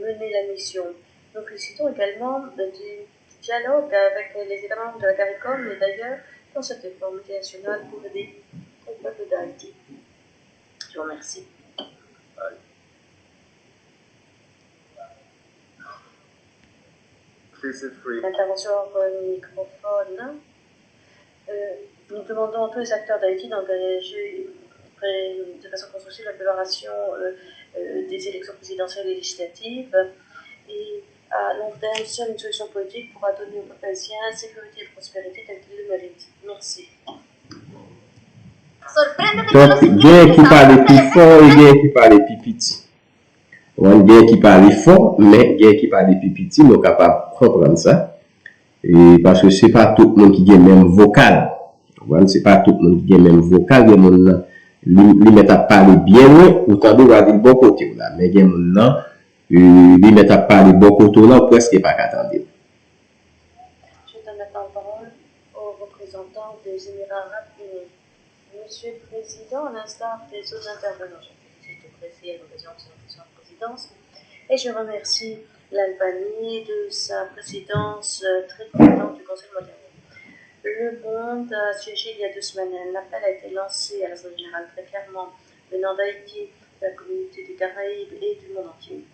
mener la mission. Nous félicitons également du dialogue avec les États membres de la CARICOM et d'ailleurs dans cette effort multinationale pour aider le peuple d'Haïti. Je vous remercie. Intervention hors microphone. Nous demandons à tous les acteurs d'Haïti d'engager de façon constructive la préparation des élections présidentielles et législatives. Et à long terme, seule une solution politique pourra donner aux peuple haïtien sécurité et prospérité telle qu'il le mérite. Merci. Donc, gen qui parle plus fort et gen qui parle plus petit. On gen qui parle fort, mais gen qui parle plus petit, nous sommes capables de comprendre ça. Et parce que c'est pas tout le monde qui a le même vocal. C'est pas tout le monde qui a le même vocal. Les gens li met à parler bien loin, autant de va dire bon côté là. Mais gen gens li met à parler bon côté là, presque pas qu'attendre. Je donne maintenant la parole aux représentants des Émirats arabes unis. Monsieur le Président, à l'instar des autres intervenants, je félicite le président à l'occasion de son élection à la présidence et je remercie l'Albanie de sa présidence très compétente du Conseil mondial. Le monde a siégé il y a 2 semaines. L'appel a été lancé à l'Assemblée générale très clairement venant d'Haïti, de la communauté des Caraïbes et du monde entier.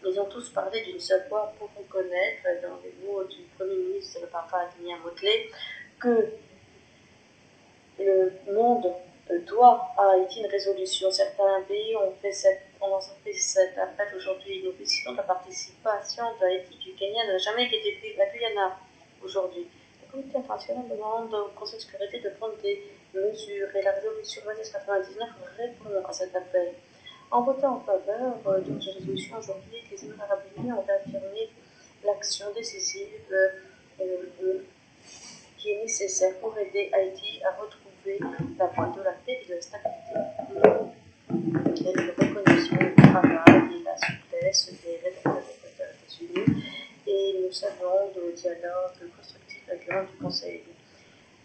Ils ont tous parlé d'une seule voix pour reconnaître, dans les mots du Premier ministre, le papa Adrien Motley, que le monde doit à Haïti une résolution. Certains pays ont lancé cet appel aujourd'hui. Nous félicitons la participation d'Haïti, du Kenya, n'a jamais été la Guyana aujourd'hui. La communauté internationale demande au Conseil de sécurité de prendre des mesures et la résolution 2699 répond à cet appel. En votant en faveur de cette résolution aujourd'hui, les Émirats arabes unis ont affirmé l'action décisive qui est nécessaire pour aider Haïti à retrouver la voie de la paix et de la stabilité. Nous reconnaissons le travail et la souplesse des rédacteurs des États-Unis et nous saluons le dialogue constructif avec les membres du Conseil.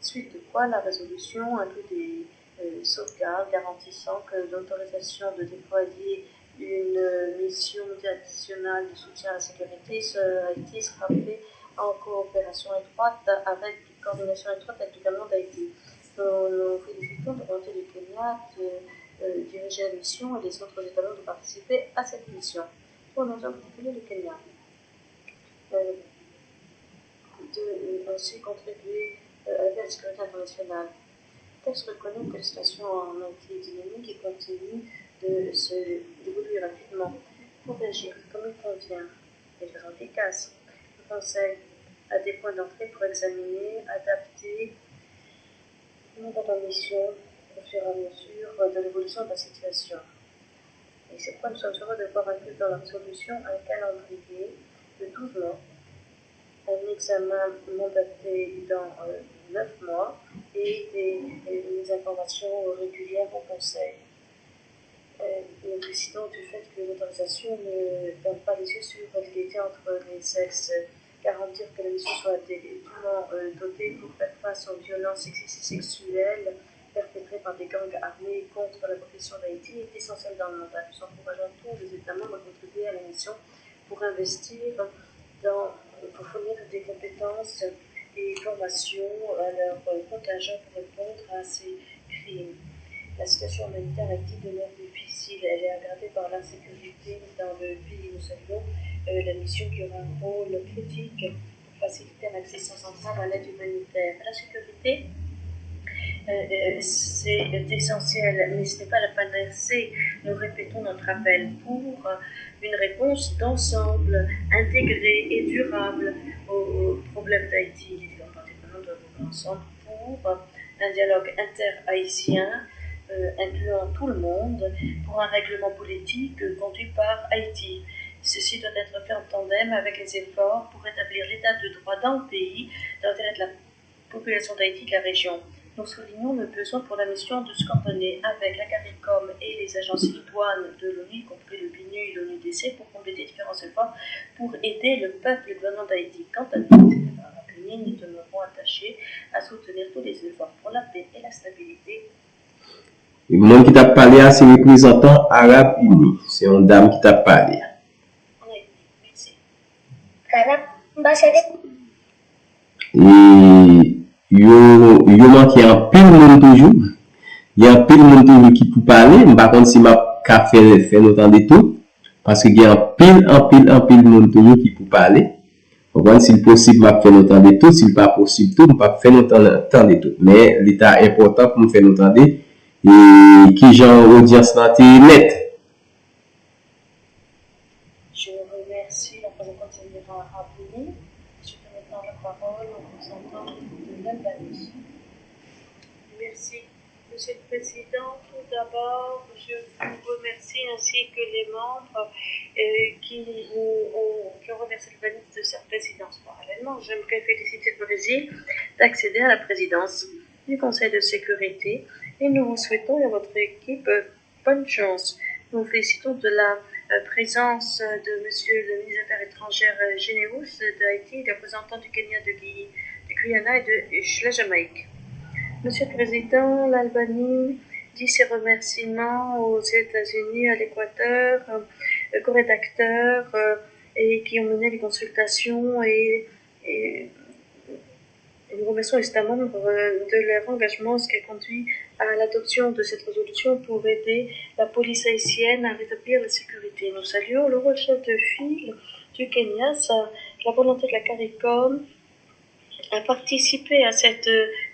Suite de quoi, la résolution inclut des sauvegardes garantissant que l'autorisation de déployer une mission internationale de soutien à la sécurité Haïti sera fait en coopération étroite avec coordination étroite avec le gouvernement d'Haïti. Nous félicitons la volonté du Kenya de diriger la mission et les autres États membres de participer à cette mission. Pour nous en particulier le Kenya. De ainsi contribuer à la sécurité internationale. Le texte reconnaît que la situation en Haïti est dynamique et continue d'évoluer rapidement. Pour agir comme il convient et de façon efficace, le Conseil a des points d'entrée pour examiner, adapter le mandat de mission au fur et à mesure de l'évolution de la situation. Et c'est pourquoi nous sommes heureux de voir inclus dans la résolution un calendrier de 12 mois, un examen mandaté dans 9 mois et des informations régulières au Conseil. Nous décidons du fait que l'autorisation ne ferme pas les yeux sur l'égalité entre les sexes, garantir que la mission soit délibérément dotée pour faire face aux violences sexistes et sexuelles perpétrées par des gangs armés contre la population d'Haïti est essentiel dans le mandat. Nous encourageons tous les États membres à contribuer à la mission pour investir pour fournir des compétences et formations à leur contingent pour répondre à ces crimes. La situation humanitaire est demeure difficile. Elle est aggravée par l'insécurité dans le pays. Nous saluons la mission qui aura un rôle critique pour faciliter l'accès sans entrave à l'aide humanitaire. La sécurité c'est essentiel, mais ce n'est pas la panacée. Nous répétons notre appel pour une réponse d'ensemble, intégrée et durable aux problèmes d'Haïti. Les différentes parties prenantes doivent œuvrer ensemble pour un dialogue inter-haïtien incluant tout le monde, pour un règlement politique conduit par Haïti. Ceci doit être fait en tandem avec les efforts pour rétablir l'état de droit dans le pays, dans l'intérêt de la population d'Haïti et de la région. Nous soulignons le besoin pour la mission de se cantonner avec la CARICOM et les agences idoines de l'ONU, y compris le BINU et l'ONUDC, pour compléter différents efforts pour aider le peuple et le gouvernement d'Haïti. Quant à nous, nous demeurons attachés à soutenir tous les efforts pour la paix et la stabilité. Le monde qui t'a parlé, c'est le représentant arabe uni. C'est une dame qui t'a parlé. Oui, merci. Et yo manqué un pile monde toujours. Il y a un pile monde toujours qui peut parler. Par contre, si ma café fait autant de tout, parce qu'il y a un pile monde toujours qui peut parler. Bon, si possible, m'a fait autant de tout. Si pas possible tout, m'a fait autant de tout. Mais l'état est important pour me faire autant de tout. Et qui genre audience là net. Je remercie la présidente Elvira Rabouni. Je te maintenant la parole au représentant de l'Albanie. Merci, Monsieur le Président. Tout d'abord, je vous remercie ainsi que les membres qui ont remercié l'Albanie de sa présidence. Parallèlement, j'aimerais féliciter le Brésil d'accéder à la présidence du Conseil de sécurité et nous vous souhaitons et à votre équipe bonne chance. Nous vous félicitons de la présence de Monsieur le ministre des Affaires étrangères Généus d'Haïti, des représentants du Kenya, de Guyana et de la Jamaïque. Monsieur le Président, l'Albanie dit ses remerciements aux États-Unis, à l'Équateur, co-rédacteurs et qui ont mené les consultations et nous remercions les États membres de leur engagement, ce qui a conduit à l'adoption de cette résolution pour aider la police haïtienne à rétablir la sécurité. Nous saluons le rôle chef de file du Kenya, la volonté de la CARICOM à participer à cette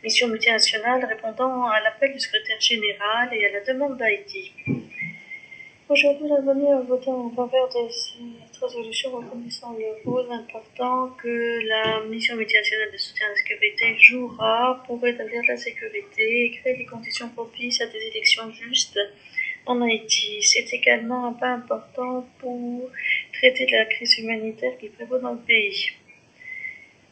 mission multinationale répondant à l'appel du secrétaire général et à la demande d'Haïti. Aujourd'hui, l'Albanie a voté en faveur de cette résolution reconnaissant le rôle important que la mission multinationale de soutien à la sécurité jouera pour rétablir la sécurité et créer les conditions propices à des élections justes en Haïti. C'est également un pas important pour traiter de la crise humanitaire qui prévaut dans le pays.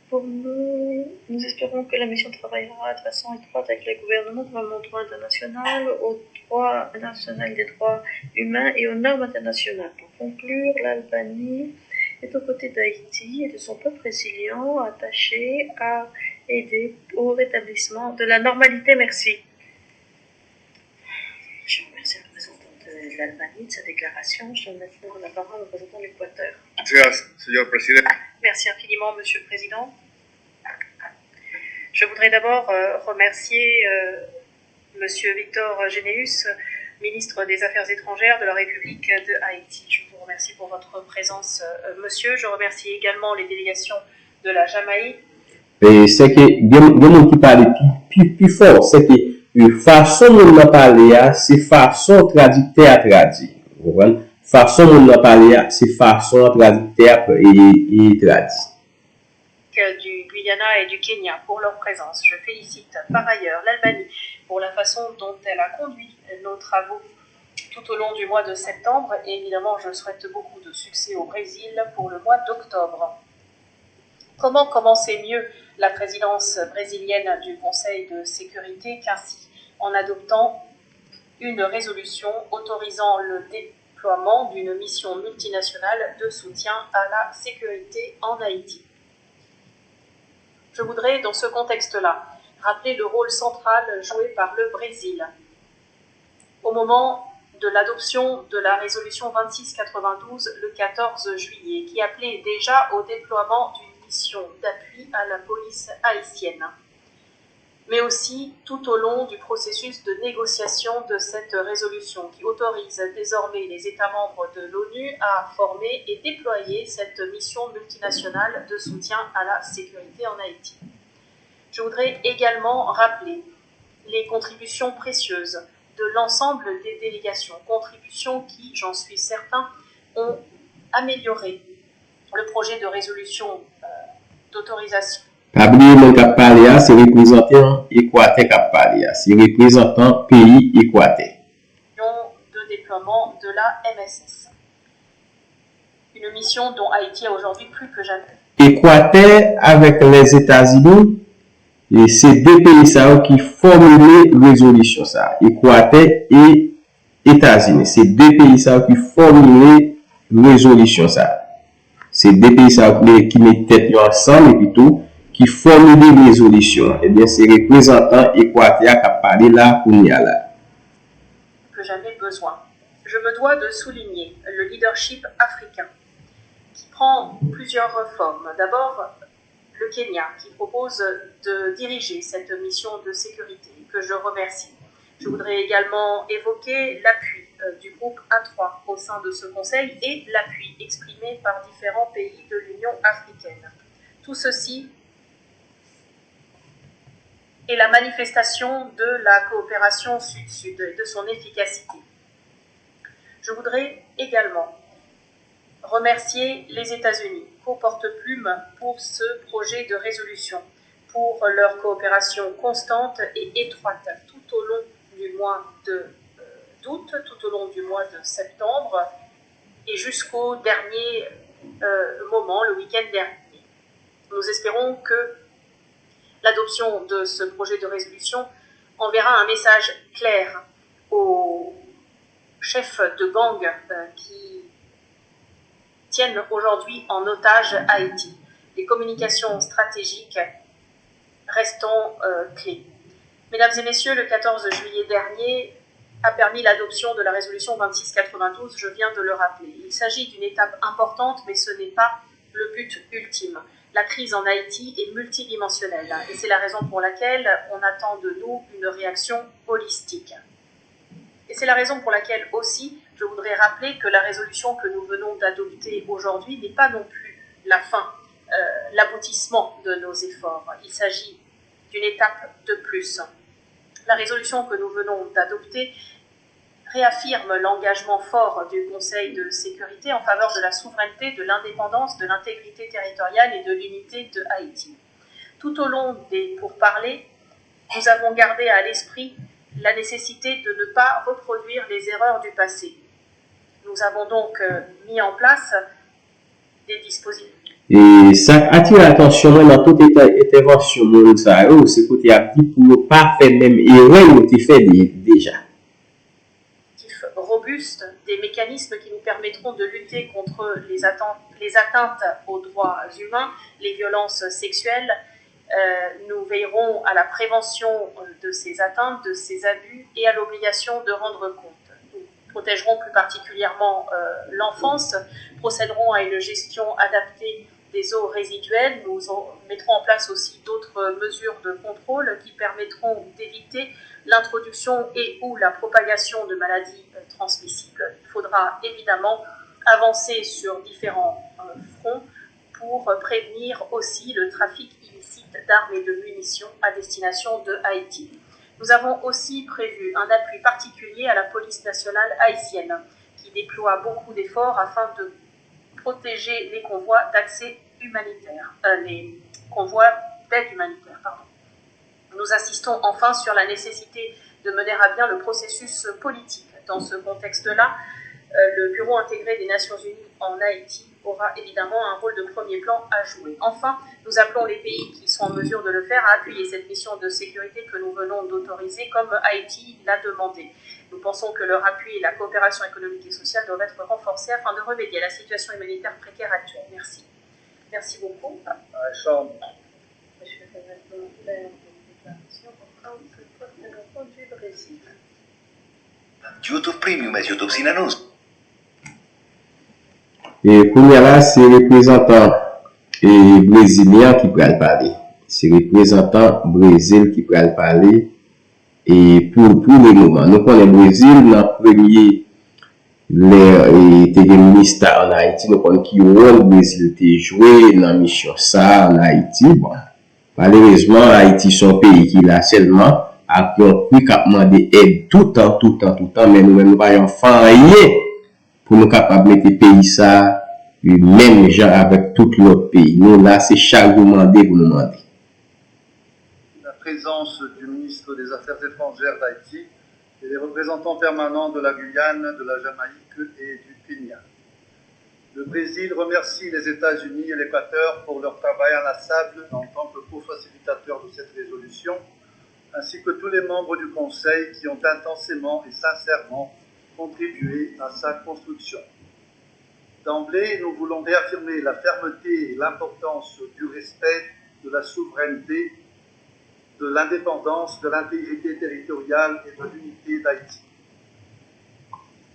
Pour nous espérons que la mission travaillera de façon étroite avec le gouvernement conformément au droit international, au droit international des droits humains et aux normes internationales. Pour conclure, l'Albanie est aux côtés d'Haïti et de son peuple résilient, attaché à aider au rétablissement de la normalité. Merci. Je remercie le représentant de l'Albanie de sa déclaration. Je donne maintenant la parole au représentant de l'Équateur. Merci infiniment, Monsieur le Président. Je voudrais d'abord remercier Monsieur Victor Généus, ministre des Affaires étrangères de la République de Haïti. Je vous remercie pour votre présence, monsieur. Je remercie également les délégations de la Jamaïque. Et c'est que, il y a des gens qui parlent plus fort, c'est que la façon dont on parle, c'est façon traducteur traduit. Vous comprenez? Façon dont on parle, c'est façon traducteur et traduit. Du Guyana et du Kenya pour leur présence. Je félicite par ailleurs l'Albanie pour la façon dont elle a conduit nos travaux tout au long du mois de septembre et évidemment je souhaite beaucoup de succès au Brésil pour le mois d'octobre. Comment commencer mieux la présidence brésilienne du Conseil de sécurité qu'ainsi en adoptant une résolution autorisant le déploiement d'une mission multinationale de soutien à la sécurité en Haïti. Je voudrais, dans ce contexte-là, rappeler le rôle central joué par le Brésil. Au moment de l'adoption de la résolution 2692 le 14 juillet, qui appelait déjà au déploiement d'une mission d'appui à la police haïtienne, mais aussi tout au long du processus de négociation de cette résolution, qui autorise désormais les États membres de l'ONU à former et déployer cette mission multinationale de soutien à la sécurité en Haïti. Je voudrais également rappeler les contributions précieuses de l'ensemble des délégations, contributions qui, j'en suis certain, ont amélioré le projet de résolution d'autorisation. Pas oublier mon cap parler, c'est représentant Équateur cap parler, c'est représentant pays Équateur. De déploiement de la MSS. Une mission dont Haïti a aujourd'hui plus que jamais. Équateur avec les États-Unis, et c'est deux pays ça qui formulent résolution ça. Équateur et États-Unis, c'est deux pays ça qui formulent résolution ça. C'est deux pays ça qui mettent tête ensemble et puis tout qui formulent résolution. Eh bien, c'est représentant Équateur qui a parlé là pour y aller. Que j'avais besoin. Je me dois de souligner le leadership africain qui prend plusieurs formes. D'abord, le Kenya qui propose de diriger cette mission de sécurité, que je remercie. Je voudrais également évoquer l'appui du groupe A3 au sein de ce conseil et l'appui exprimé par différents pays de l'Union africaine. Tout ceci est la manifestation de la coopération sud-sud et de son efficacité. Je voudrais également remercier les États-Unis, co-porte-plume pour ce projet de résolution, pour leur coopération constante et étroite tout au long du mois d'août, tout au long du mois de septembre et jusqu'au dernier moment, le week-end dernier. Nous espérons que l'adoption de ce projet de résolution enverra un message clair aux chefs de gang qui tiennent aujourd'hui en otage Haïti. Les communications stratégiques restant clés. Mesdames et messieurs, le 14 juillet dernier a permis l'adoption de la résolution 2692, je viens de le rappeler. Il s'agit d'une étape importante, mais ce n'est pas le but ultime. La crise en Haïti est multidimensionnelle et c'est la raison pour laquelle on attend de nous une réaction holistique. Et c'est la raison pour laquelle aussi, je voudrais rappeler que la résolution que nous venons d'adopter aujourd'hui n'est pas non plus la fin, l'aboutissement de nos efforts. Il s'agit d'une étape de plus. La résolution que nous venons d'adopter réaffirme l'engagement fort du Conseil de sécurité en faveur de la souveraineté, de l'indépendance, de l'intégrité territoriale et de l'unité de Haïti. Tout au long des pourparlers, nous avons gardé à l'esprit la nécessité de ne pas reproduire les erreurs du passé. Nous avons donc mis en place des dispositifs. Et ça attire l'attention dans toute intervention de ça, c'est que tu as dit pour ne pas faire même erreur que tu fais déjà. Robustes, des mécanismes qui nous permettront de lutter contre les atteintes aux droits humains, les violences sexuelles. Nous veillerons à la prévention de ces atteintes, de ces abus et à l'obligation de rendre compte. Nous protégerons plus particulièrement l'enfance, procéderons à une gestion adaptée des eaux résiduelles. Nous mettrons en place aussi d'autres mesures de contrôle qui permettront d'éviter l'introduction et ou la propagation de maladies transmissibles. Il faudra évidemment avancer sur différents fronts pour prévenir aussi le trafic illicite d'armes et de munitions à destination de Haïti. Nous avons aussi prévu un appui particulier à la police nationale haïtienne qui déploie beaucoup d'efforts afin de protéger les convois d'accès humanitaire, les convois d'aide humanitaire, pardon. Nous insistons enfin sur la nécessité de mener à bien le processus politique. Dans ce contexte-là, le Bureau intégré des Nations Unies en Haïti aura évidemment un rôle de premier plan à jouer. Enfin, nous appelons les pays qui sont en mesure de le faire à appuyer cette mission de sécurité que nous venons d'autoriser, comme Haïti l'a demandé. Nous pensons que leur appui et la coopération économique et sociale doivent être renforcés afin de remédier à la situation humanitaire précaire actuelle. Merci. Merci beaucoup. YouTube Premium et YouTube Sinanos. Et pour là, c'est le représentant brésilien qui peut parler. C'est le représentant Brésil qui peut parler. Et pour le moment, nous connaissons le Brésil, dans le premier ministre en Haïti, nous connaissons qui rôle le Brésil a joué dans la mission ça en Haïti. Bon, malheureusement, Haïti est un pays qui l'a seulement ak yon pi kap mande aide tout temps, men nou men nou pa yon fanyen pou nou kapab mette peyi sa même jan avec tout l'autre pays. Nous là, c'est chaque jour mandé pour nous demander. La présence du ministre des Affaires étrangères d'Haïti et les représentants permanents de la Guyane, de la Jamaïque et du Kenya. Le Brésil remercie les États-Unis et l'Équateur pour leur travail inlassable en tant que co-facilitateur de cette résolution, ainsi que tous les membres du Conseil qui ont intensément et sincèrement contribué à sa construction. D'emblée, nous voulons réaffirmer la fermeté et l'importance du respect de la souveraineté, de l'indépendance, de l'intégrité territoriale et de l'unité d'Haïti.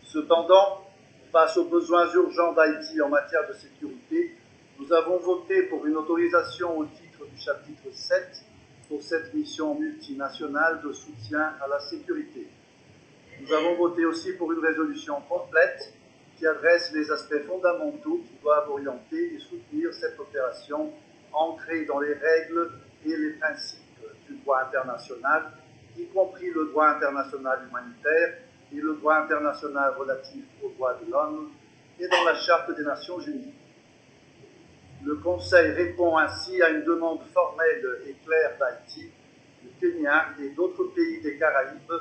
Cependant, face aux besoins urgents d'Haïti en matière de sécurité, nous avons voté pour une autorisation au titre du chapitre 7 pour cette mission multinationale de soutien à la sécurité. Nous avons voté aussi pour une résolution complète qui adresse les aspects fondamentaux qui doivent orienter et soutenir cette opération ancrée dans les règles et les principes du droit international, y compris le droit international humanitaire et le droit international relatif aux droits de l'homme et dans la Charte des Nations Unies. Le Conseil répond ainsi à une demande formelle et claire d'Haïti, du Kenya et d'autres pays des Caraïbes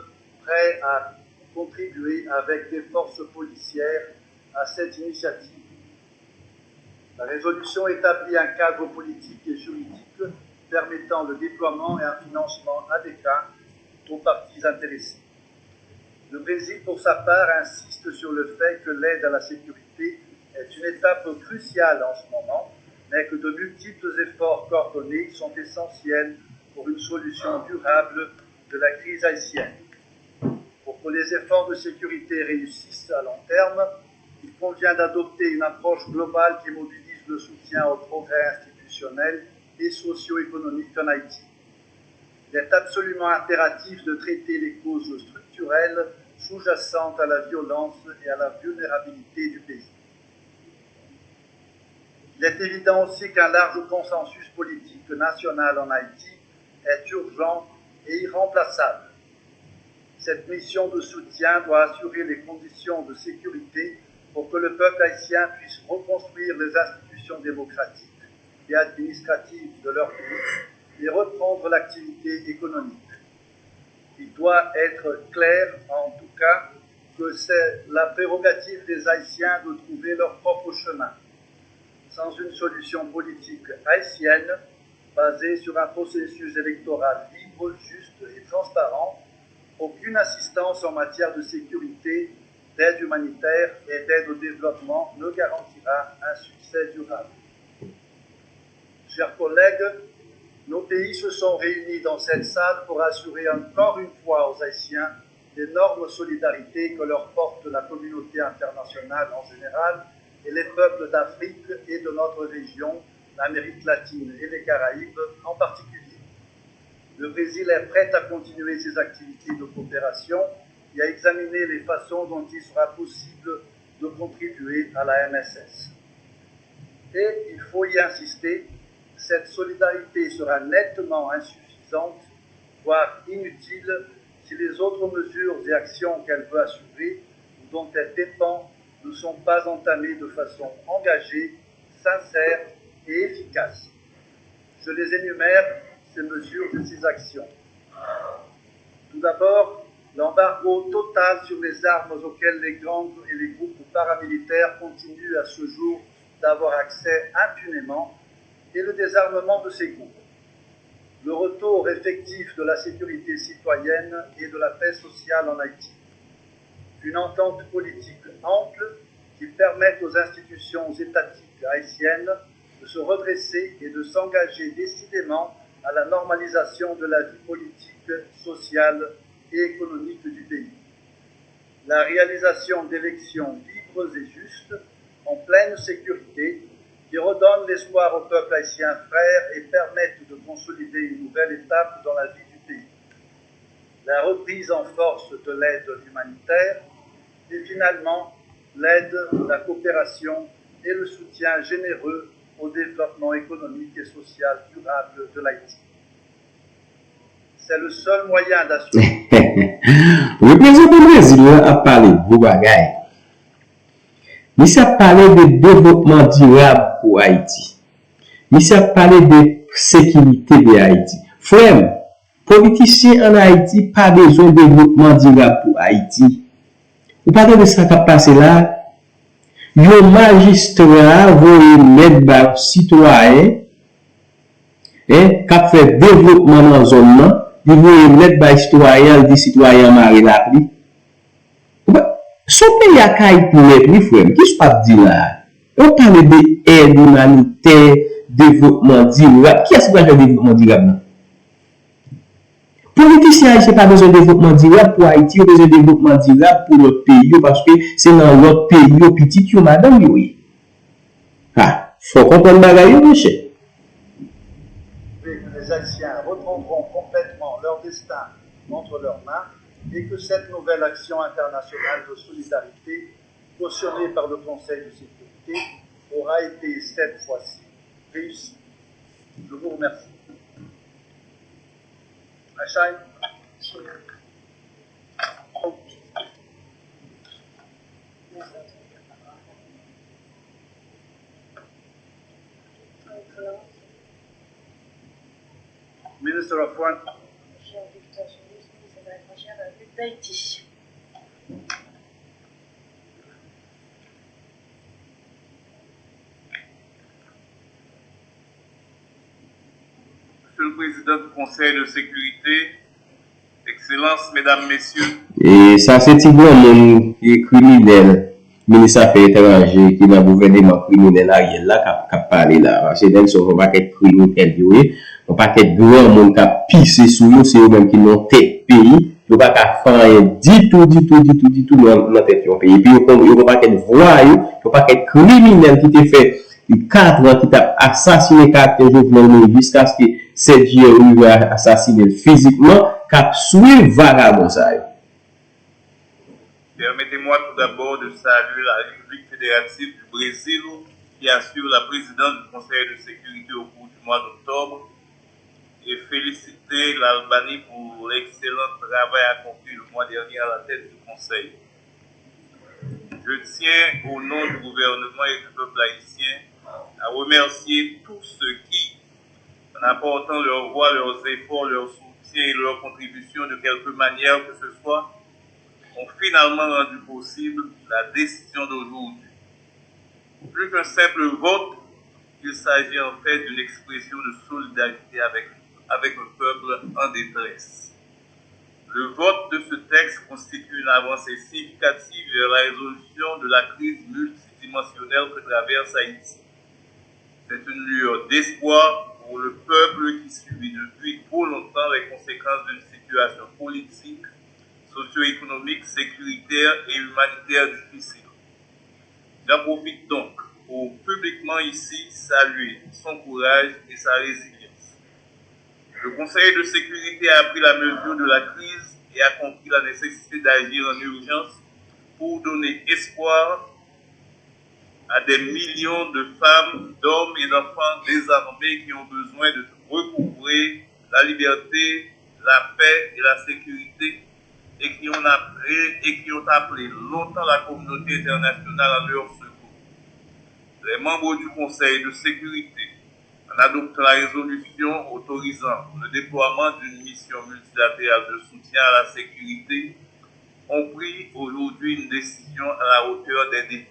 prêts à contribuer avec des forces policières à cette initiative. La résolution établit un cadre politique et juridique permettant le déploiement et un financement adéquat aux parties intéressées. Le Brésil, pour sa part, insiste sur le fait que l'aide à la sécurité est une étape cruciale en ce moment, mais que de multiples efforts coordonnés sont essentiels pour une solution durable de la crise haïtienne. Pour que les efforts de sécurité réussissent à long terme, il convient d'adopter une approche globale qui mobilise le soutien au progrès institutionnel et socio-économique en Haïti. Il est absolument impératif de traiter les causes structurelles sous-jacentes à la violence et à la vulnérabilité du pays. Il est évident aussi qu'un large consensus politique national en Haïti est urgent et irremplaçable. Cette mission de soutien doit assurer les conditions de sécurité pour que le peuple haïtien puisse reconstruire les institutions démocratiques et administratives de leur pays et reprendre l'activité économique. Il doit être clair, en tout cas, que c'est la prérogative des Haïtiens de trouver leur propre chemin. Sans une solution politique haïtienne basée sur un processus électoral libre, juste et transparent, aucune assistance en matière de sécurité, d'aide humanitaire et d'aide au développement ne garantira un succès durable. Chers collègues, nos pays se sont réunis dans cette salle pour assurer encore une fois aux Haïtiens l'énorme solidarité que leur porte la communauté internationale en général et les peuples d'Afrique et de notre région, l'Amérique latine et les Caraïbes en particulier. Le Brésil est prêt à continuer ses activités de coopération et à examiner les façons dont il sera possible de contribuer à la MSS. Et il faut y insister, cette solidarité sera nettement insuffisante, voire inutile, si les autres mesures et actions qu'elle veut assurer ou dont elle dépend ne sont pas entamées de façon engagée, sincère et efficace. Je les énumère, ces mesures et ces actions. Tout d'abord, l'embargo total sur les armes auxquelles les gangs et les groupes paramilitaires continuent à ce jour d'avoir accès impunément et le désarmement de ces groupes. Le retour effectif de la sécurité citoyenne et de la paix sociale en Haïti. Une entente politique ample qui permette aux institutions étatiques haïtiennes de se redresser et de s'engager décidément à la normalisation de la vie politique, sociale et économique du pays. La réalisation d'élections libres et justes, en pleine sécurité, qui redonnent l'espoir au peuple haïtien frère et permettent de consolider une nouvelle étape dans la vie du pays. La reprise en force de l'aide humanitaire et finalement l'aide, la coopération et le soutien généreux au développement économique et social durable de l'Haïti. C'est le seul moyen d'assurer. Le président du Brésil a parlé de gros bagaille. Il a parlé de développement durable pour Haïti. Il a parlé de sécurité de Haïti. Frère, politiciens en Haïti pas besoin de développement durable pour Haïti. Vous parlez de ça qui a passé là. Le magistrat voulait mettre par citoyen qui a fait développement dans la zone. Il voulait mettre par citoyen, il dit citoyen Marie la pris. Son pays a caillé pour les prix, frère. Qu'est-ce que pas dire là? On parle de aide humanitaire, développement durable. Qui est-ce qui va faire développement durable? Politiciens, ils n'ont pas besoin de développement durable pour Haïti, ils ont besoin de développement durable pour notre pays, parce que c'est dans notre pays, petit, madame, oui. Ah, faut comprendre bagaille, mon cher. Les Haïtiens reprendront complètement leur destin entre leurs mains et que cette nouvelle action internationale de solidarité, cautionnée par le Conseil de sécurité, aura été cette fois-ci réussie. Je vous remercie. Achai. Minister of Foreign. Jean-Victor Solis, ministre de la Étrangère de la République d'Haïti. Monsieur le Président du Conseil de sécurité, Excellences, Mesdames, Messieurs. Et ça, c'est Tignon qui est criminel, ministre des Affaires étrangères, qui est dans le gouvernement criminel là, qui a parlé là. Parce que dans ce moment, il n'y a pas de criminel, il n'y a pas de grand monde qui a pissé sur nous, c'est eux-mêmes qui n'ont tête pays. Il n'y a pas de faire du tout dans notre tête pays. Et puis, il n'y a pas de voix, il n'y a pas de criminel qui t'a fait 4 ans, qui t'a assassiné 4 jours jusqu'à ce que Sergio arrive à assassiner physiquement, qui a suivi vagabond ça. Permettez-moi tout d'abord de saluer la République fédérative du Brésil qui assure la présidence du Conseil de sécurité au cours du mois d'octobre et féliciter l'Albanie pour l'excellent travail accompli le mois dernier à la tête du Conseil. Je tiens, au nom du gouvernement et du peuple haïtien, à remercier tous ceux qui, en apportant leur voix, leurs efforts, leur soutien et leur contribution de quelque manière que ce soit, ont finalement rendu possible la décision d'aujourd'hui. Plus qu'un simple vote, il s'agit en fait d'une expression de solidarité avec un peuple en détresse. Le vote de ce texte constitue une avancée significative vers la résolution de la crise multidimensionnelle que traverse Haïti. C'est une lueur d'espoir pour le peuple qui subit depuis trop longtemps les conséquences d'une situation politique, socio-économique, sécuritaire et humanitaire difficile. J'en profite donc pour publiquement ici saluer son courage et sa résilience. Le Conseil de sécurité a pris la mesure de la crise et a compris la nécessité d'agir en urgence pour donner espoir à des millions de femmes, d'hommes et d'enfants désarmés qui ont besoin de recouvrer la liberté, la paix et la sécurité et qui ont appelé longtemps la communauté internationale à leur secours. Les membres du Conseil de sécurité, en adoptant la résolution autorisant le déploiement d'une mission multilatérale de soutien à la sécurité, ont pris aujourd'hui une décision à la hauteur des défis.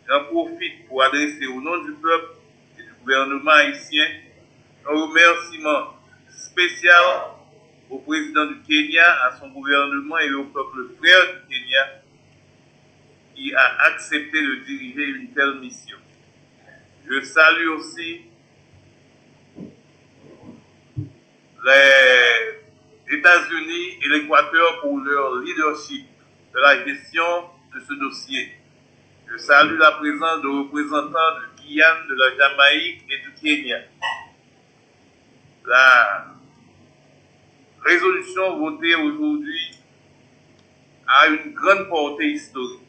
J'en profite pour adresser au nom du peuple et du gouvernement haïtien un remerciement spécial au président du Kenya, à son gouvernement et au peuple frère du Kenya qui a accepté de diriger une telle mission. Je salue aussi les États-Unis et l'Équateur pour leur leadership de la gestion de ce dossier. Je salue la présence de représentants de Guyane, de la Jamaïque et du Kenya. La résolution votée aujourd'hui a une grande portée historique.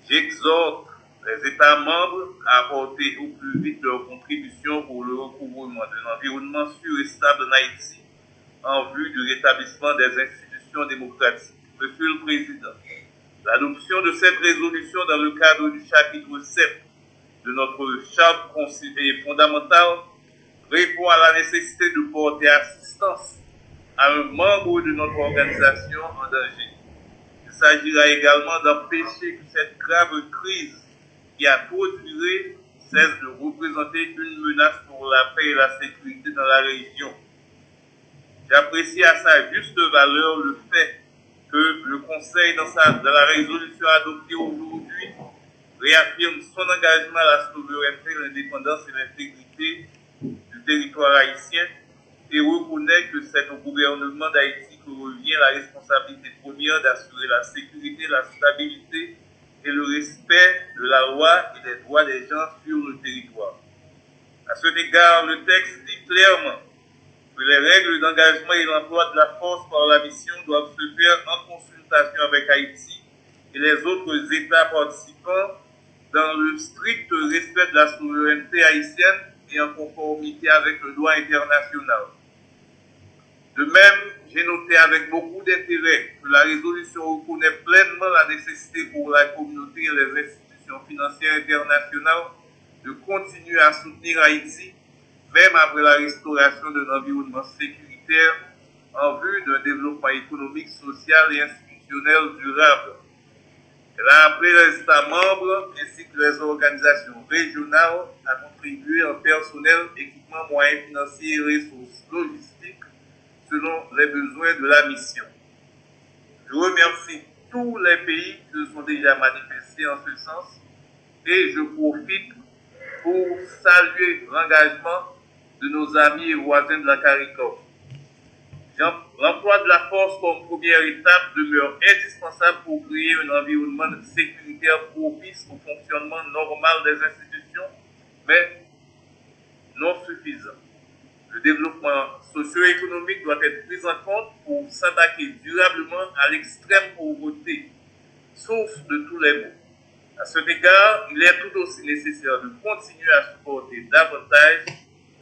J'exhorte les États membres à apporter au plus vite leur contribution pour le recouvrement d'un environnement sûr et stable en Haïti en vue du rétablissement des institutions démocratiques. Monsieur le Président, l'adoption de cette résolution dans le cadre du chapitre 7 de notre charte fondamentale répond à la nécessité de porter assistance à un membre de notre organisation en danger. Il s'agira également d'empêcher que cette grave crise qui a trop duré cesse de représenter une menace pour la paix et la sécurité dans la région. J'apprécie à sa juste valeur le fait que le Conseil, dans la résolution adoptée aujourd'hui, réaffirme son engagement à la souveraineté, l'indépendance et l'intégrité du territoire haïtien et reconnaît que c'est au gouvernement d'Haïti que revient la responsabilité première d'assurer la sécurité, la stabilité et le respect de la loi et des droits des gens sur le territoire. À cet égard, le texte dit clairement que les règles d'engagement et l'emploi de la force par la mission doivent se faire en consultation avec Haïti et les autres États participants dans le strict respect de la souveraineté haïtienne et en conformité avec le droit international. De même, j'ai noté avec beaucoup d'intérêt que la résolution reconnaît pleinement la nécessité pour la communauté et les institutions financières internationales de continuer à soutenir Haïti, même après la restauration d'un environnement sécuritaire en vue d'un développement économique, social et institutionnel durable. Elle a appelé les États membres ainsi que les organisations régionales à contribuer en personnel, équipement, moyens financiers et ressources logistiques selon les besoins de la mission. Je remercie tous les pays qui se sont déjà manifestés en ce sens et je profite pour saluer l'engagement de nos amis et voisins de la CARICOM. L'emploi de la force comme première étape demeure indispensable pour créer un environnement sécuritaire propice au fonctionnement normal des institutions, mais non suffisant. Le développement socio-économique doit être pris en compte pour s'attaquer durablement à l'extrême pauvreté, source de tous les maux. À cet égard, il est tout aussi nécessaire de continuer à supporter davantage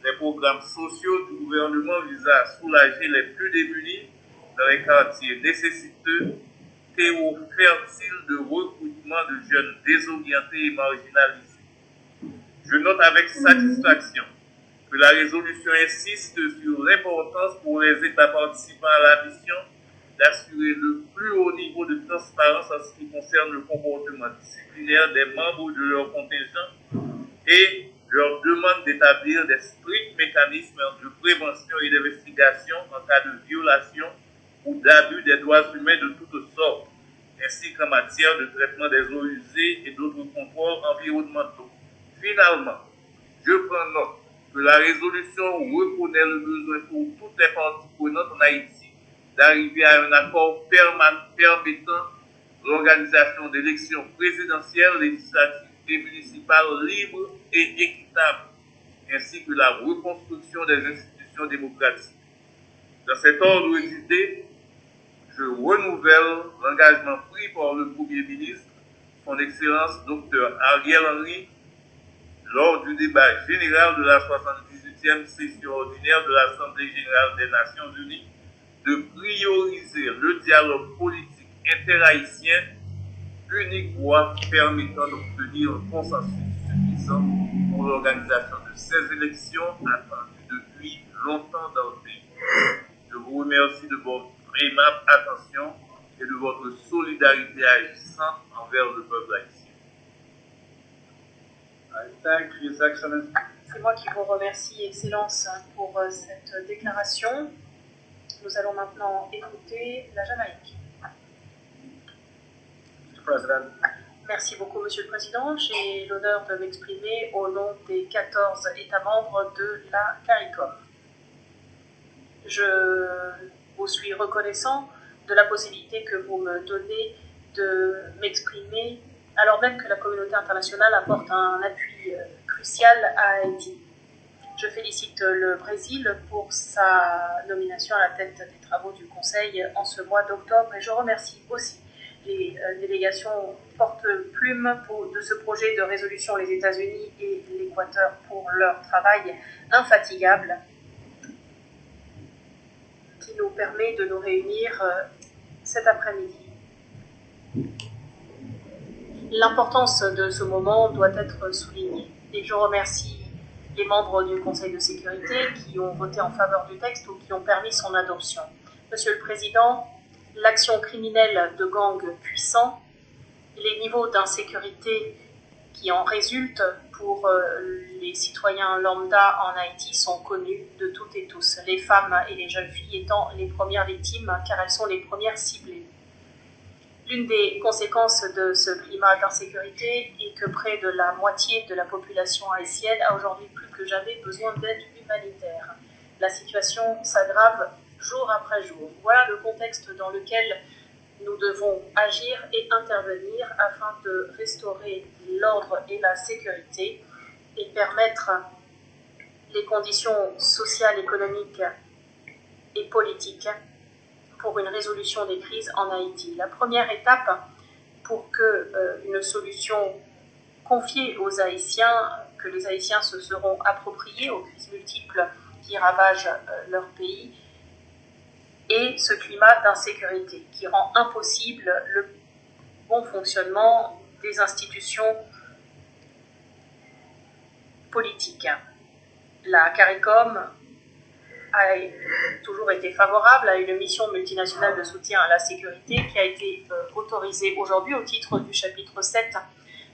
les programmes sociaux du gouvernement visant à soulager les plus démunis dans les quartiers nécessiteux, terreau fertile de recrutement de jeunes désorientés et marginalisés. Je note avec satisfaction que la résolution insiste sur l'importance pour les États participants à la mission d'assurer le plus haut niveau de transparence en ce qui concerne le comportement disciplinaire des membres de leur contingent et leur demande d'établir des stricts mécanismes de prévention et d'investigation en cas de violation ou d'abus des droits humains de toutes sortes, ainsi qu'en matière de traitement des eaux usées et d'autres contrôles environnementaux. Finalement, je prends note que la résolution reconnaît le besoin pour toutes les parties prenantes en Haïti d'arriver à un accord permettant l'organisation d'élections présidentielles, législatives et municipales libres et équitables, ainsi que la reconstruction des institutions démocratiques. Dans cet ordre d'idées, je renouvelle l'engagement pris par le Premier ministre, son Excellence Dr Ariel Henry, lors du débat général de la 78e session ordinaire de l'Assemblée générale des Nations unies, de prioriser le dialogue politique interhaïtien, unique voie permettant d'obtenir un consensus suffisant pour l'organisation de ces élections attendues depuis longtemps dans le pays. Je vous remercie de votre aimable attention et de votre solidarité agissante envers le peuple haïtien. I thank His Excellency. C'est moi qui vous remercie, Excellence, pour cette déclaration. Nous allons maintenant écouter la Jamaïque. Mr. President, Merci beaucoup, Monsieur le Président. J'ai l'honneur de m'exprimer au nom des 14 États membres de la CARICOM. Je vous suis reconnaissant de la possibilité que vous me donnez de m'exprimer, alors même que la communauté internationale apporte un appui crucial à Haïti. Je félicite le Brésil pour sa nomination à la tête des travaux du Conseil en ce mois d'octobre et je remercie aussi les délégations porte-plume de ce projet de résolution, les États-Unis et l'Équateur, pour leur travail infatigable. qui nous permet de nous réunir cet après-midi. L'importance de ce moment doit être soulignée et je remercie les membres du Conseil de sécurité qui ont voté en faveur du texte ou qui ont permis son adoption. Monsieur le Président, l'action criminelle de gangs puissants, les niveaux d'insécurité qui en résultent pour les citoyens lambda en Haïti sont connus de toutes et tous, les femmes et les jeunes filles étant les premières victimes car elles sont les premières ciblées. L'une des conséquences de ce climat d'insécurité est que près de la moitié de la population haïtienne a aujourd'hui plus que jamais besoin d'aide humanitaire. La situation s'aggrave jour après jour. Voilà le contexte dans lequel nous devons agir et intervenir afin de restaurer l'ordre et la sécurité et permettre les conditions sociales, économiques et politiques pour une résolution des crises en Haïti. La première étape pour qu'une solution confiée aux Haïtiens, que les Haïtiens se seront appropriés aux crises multiples qui ravagent leur pays, et ce climat d'insécurité qui rend impossible le bon fonctionnement des institutions politiques. La CARICOM a toujours été favorable à une mission multinationale de soutien à la sécurité qui a été autorisée aujourd'hui au titre du chapitre 7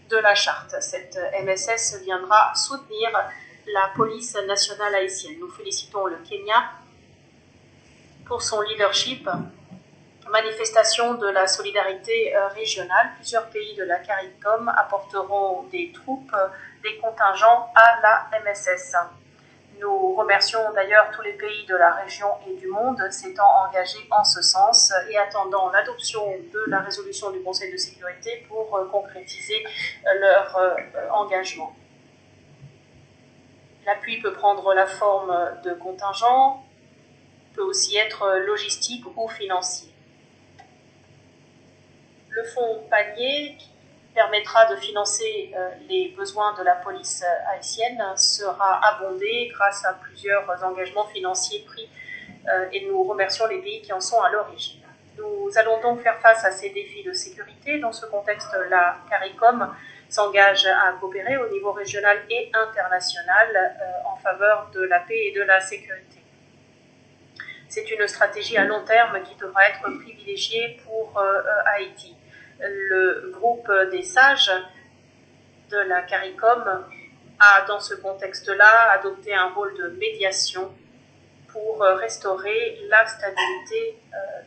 de la charte. Cette MSS viendra soutenir la police nationale haïtienne. Nous félicitons le Kenya pour son leadership, manifestation de la solidarité régionale. Plusieurs pays de la CARICOM apporteront des troupes, des contingents à la MSS. Nous remercions d'ailleurs tous les pays de la région et du monde s'étant engagés en ce sens et attendant l'adoption de la résolution du Conseil de sécurité pour concrétiser leur engagement. L'appui peut prendre la forme de contingents, peut aussi être logistique ou financier. Le fonds panier, qui permettra de financer les besoins de la police haïtienne, sera abondé grâce à plusieurs engagements financiers pris et nous remercions les pays qui en sont à l'origine. Nous allons donc faire face à ces défis de sécurité. Dans ce contexte, la CARICOM s'engage à coopérer au niveau régional et international en faveur de la paix et de la sécurité. C'est une stratégie à long terme qui devra être privilégiée pour Haïti. Le groupe des sages de la CARICOM a, dans ce contexte-là, adopté un rôle de médiation pour restaurer la stabilité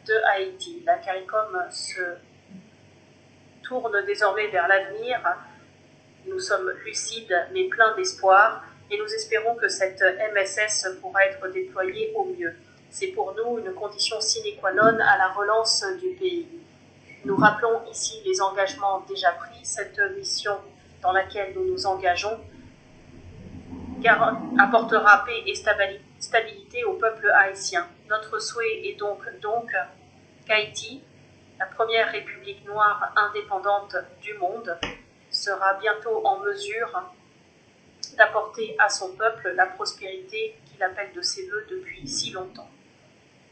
de Haïti. La CARICOM se tourne désormais vers l'avenir. Nous sommes lucides mais pleins d'espoir et nous espérons que cette MSS pourra être déployée au mieux. C'est pour nous une condition sine qua non à la relance du pays. Nous rappelons ici les engagements déjà pris. Cette mission dans laquelle nous nous engageons apportera paix et stabilité au peuple haïtien. Notre souhait est donc qu'Haïti, la première république noire indépendante du monde, sera bientôt en mesure d'apporter à son peuple la prospérité qu'il appelle de ses vœux depuis si longtemps.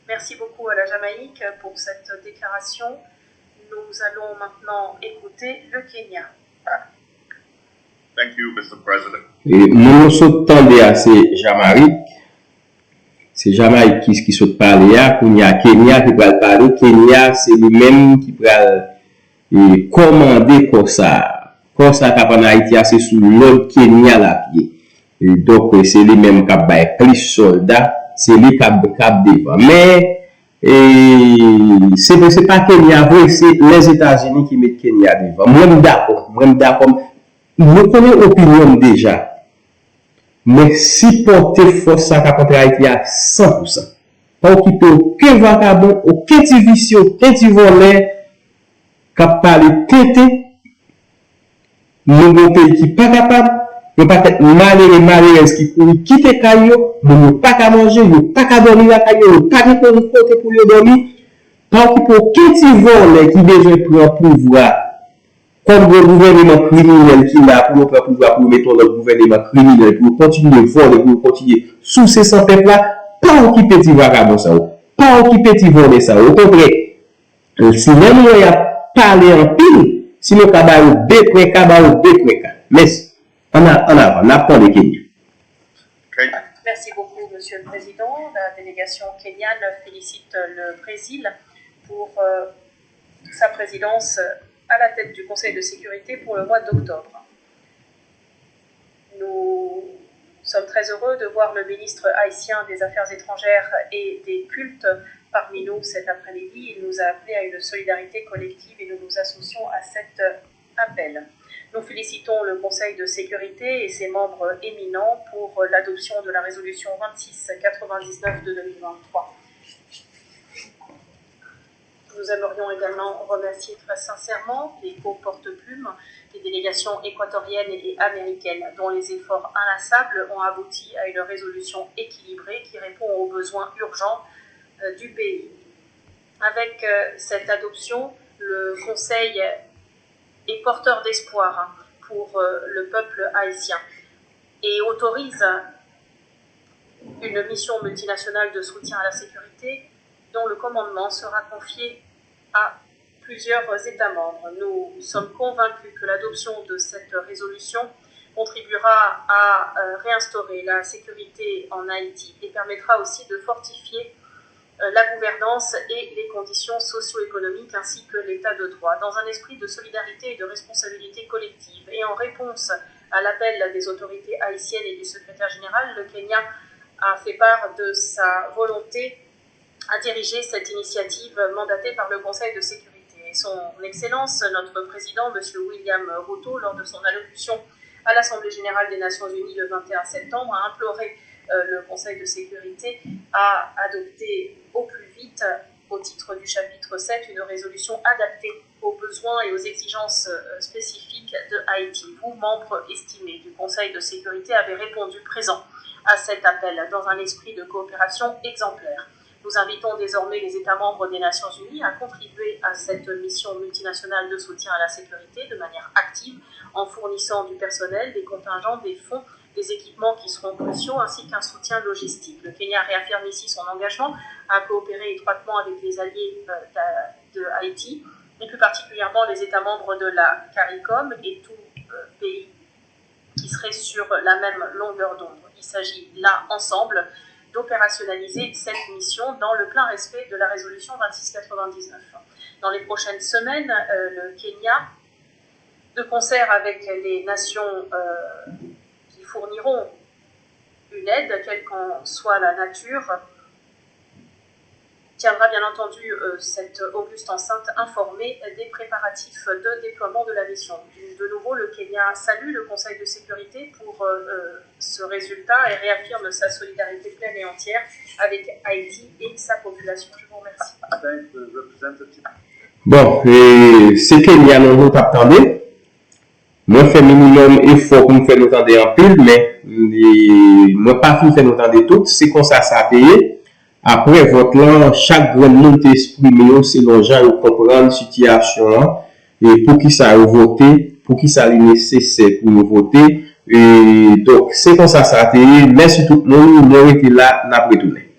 Merci beaucoup à la Jamaïque pour cette déclaration. Nous allons maintenant écouter le Kenya. Thank you, Mr. President. Et nous sommes tendés à ces Jamaïque. C'est Jamaïque qui se parle là, qu'il y a Kenya qui va parler. Kenya, c'est lui-même qui va commander pour ça. Pour ça, en Haïti, c'est sous l'ordre Kenya là pied. Et donc, c'est lui-même qui va plus soldats, c'est lui qui va devant. Mais, c'est pas Kenya, c'est les États-Unis qui mettent Kenya devant. Moi, d'accord. Nous connaissons l'opinion déjà. Mais si porter force à contre Haïti à 100%, pas occuper aucun vagabond, aucun petit vicieux, aucun petit voleur, qui parle têté, nous avons un pays qui n'est pas capable, nous pas être malheureux qui quitte Kayo, nous pas qu'à manger, nous pas qu'à dormir la Kayo, nous pas qu'à côté pour dormir, pas occuper aucun petit voleur qui besoin prendre pouvoir. Comme le gouvernement criminel qui n'a pour pouvoir pour mettre le gouvernement criminel pour continuer à voler, pour continuer sous ces sans peuple là, pas occuper petit vagabond ça. pas occupé de voler ça. Au contraire, si même on a parlé en pile, si nous avons deux points. Mais on apprend de Kenya. Merci beaucoup, Monsieur le Président. La délégation kenyane félicite le Brésil pour sa présidence à la tête du Conseil de sécurité pour le mois d'octobre. Nous sommes très heureux de voir le ministre haïtien des Affaires étrangères et des cultes parmi nous cet après-midi. Il nous a appelés à une solidarité collective et nous nous associons à cet appel. Nous félicitons le Conseil de sécurité et ses membres éminents pour l'adoption de la résolution 2699 de 2023. Nous aimerions également remercier très sincèrement les co-porte-plumes des délégations équatoriennes et américaines, dont les efforts inlassables ont abouti à une résolution équilibrée qui répond aux besoins urgents du pays. Avec cette adoption, le Conseil est porteur d'espoir pour le peuple haïtien et autorise une mission multinationale de soutien à la sécurité dont le commandement sera confié à plusieurs États membres. Nous sommes convaincus que l'adoption de cette résolution contribuera à réinstaurer la sécurité en Haïti et permettra aussi de fortifier la gouvernance et les conditions socio-économiques ainsi que l'état de droit, dans un esprit de solidarité et de responsabilité collective. Et en réponse à l'appel des autorités haïtiennes et du secrétaire général, le Kenya a fait part de sa volonté à diriger cette initiative mandatée par le Conseil de sécurité. Et son Excellence, notre président, M. William Ruto, lors de son allocution à l'Assemblée générale des Nations unies le 21 septembre, a imploré le Conseil de sécurité à adopter au plus vite, au titre du chapitre 7, une résolution adaptée aux besoins et aux exigences spécifiques de Haïti. Vous, membres estimés du Conseil de sécurité, avez répondu présent à cet appel dans un esprit de coopération exemplaire. Nous invitons désormais les États membres des Nations Unies à contribuer à cette mission multinationale de soutien à la sécurité de manière active en fournissant du personnel, des contingents, des fonds, des équipements qui seront cruciaux ainsi qu'un soutien logistique. Le Kenya réaffirme ici son engagement à coopérer étroitement avec les alliés de Haïti et plus particulièrement les États membres de la CARICOM et tout pays qui serait sur la même longueur d'onde. Il s'agit là, ensemble, d'opérationnaliser cette mission dans le plein respect de la résolution 2699. Dans les prochaines semaines, le Kenya, de concert avec les nations qui fourniront une aide, quelle qu'en soit la nature, tiendra bien entendu cette auguste enceinte informée des préparatifs de déploiement de la mission. De nouveau, le Kenya salue le Conseil de sécurité pour ce résultat et réaffirme sa solidarité pleine et entière avec Haïti et sa population. Je vous remercie. Bon, c'est Kenya nous attendons. Moi, je fais minimum effort pour nous faire nous entendre en pile, mais moi, pas tout faire nous entendre tout. C'est comme ça a payé. Après vote là, chaque grand monde exprimé selon gens comprendre la situation et pour qui ça a voté, pour qui ça est nécessaire pour nous voter. Et donc, c'est comme ça a payé. Merci tout le monde. Nous été là, n'a pas retourné.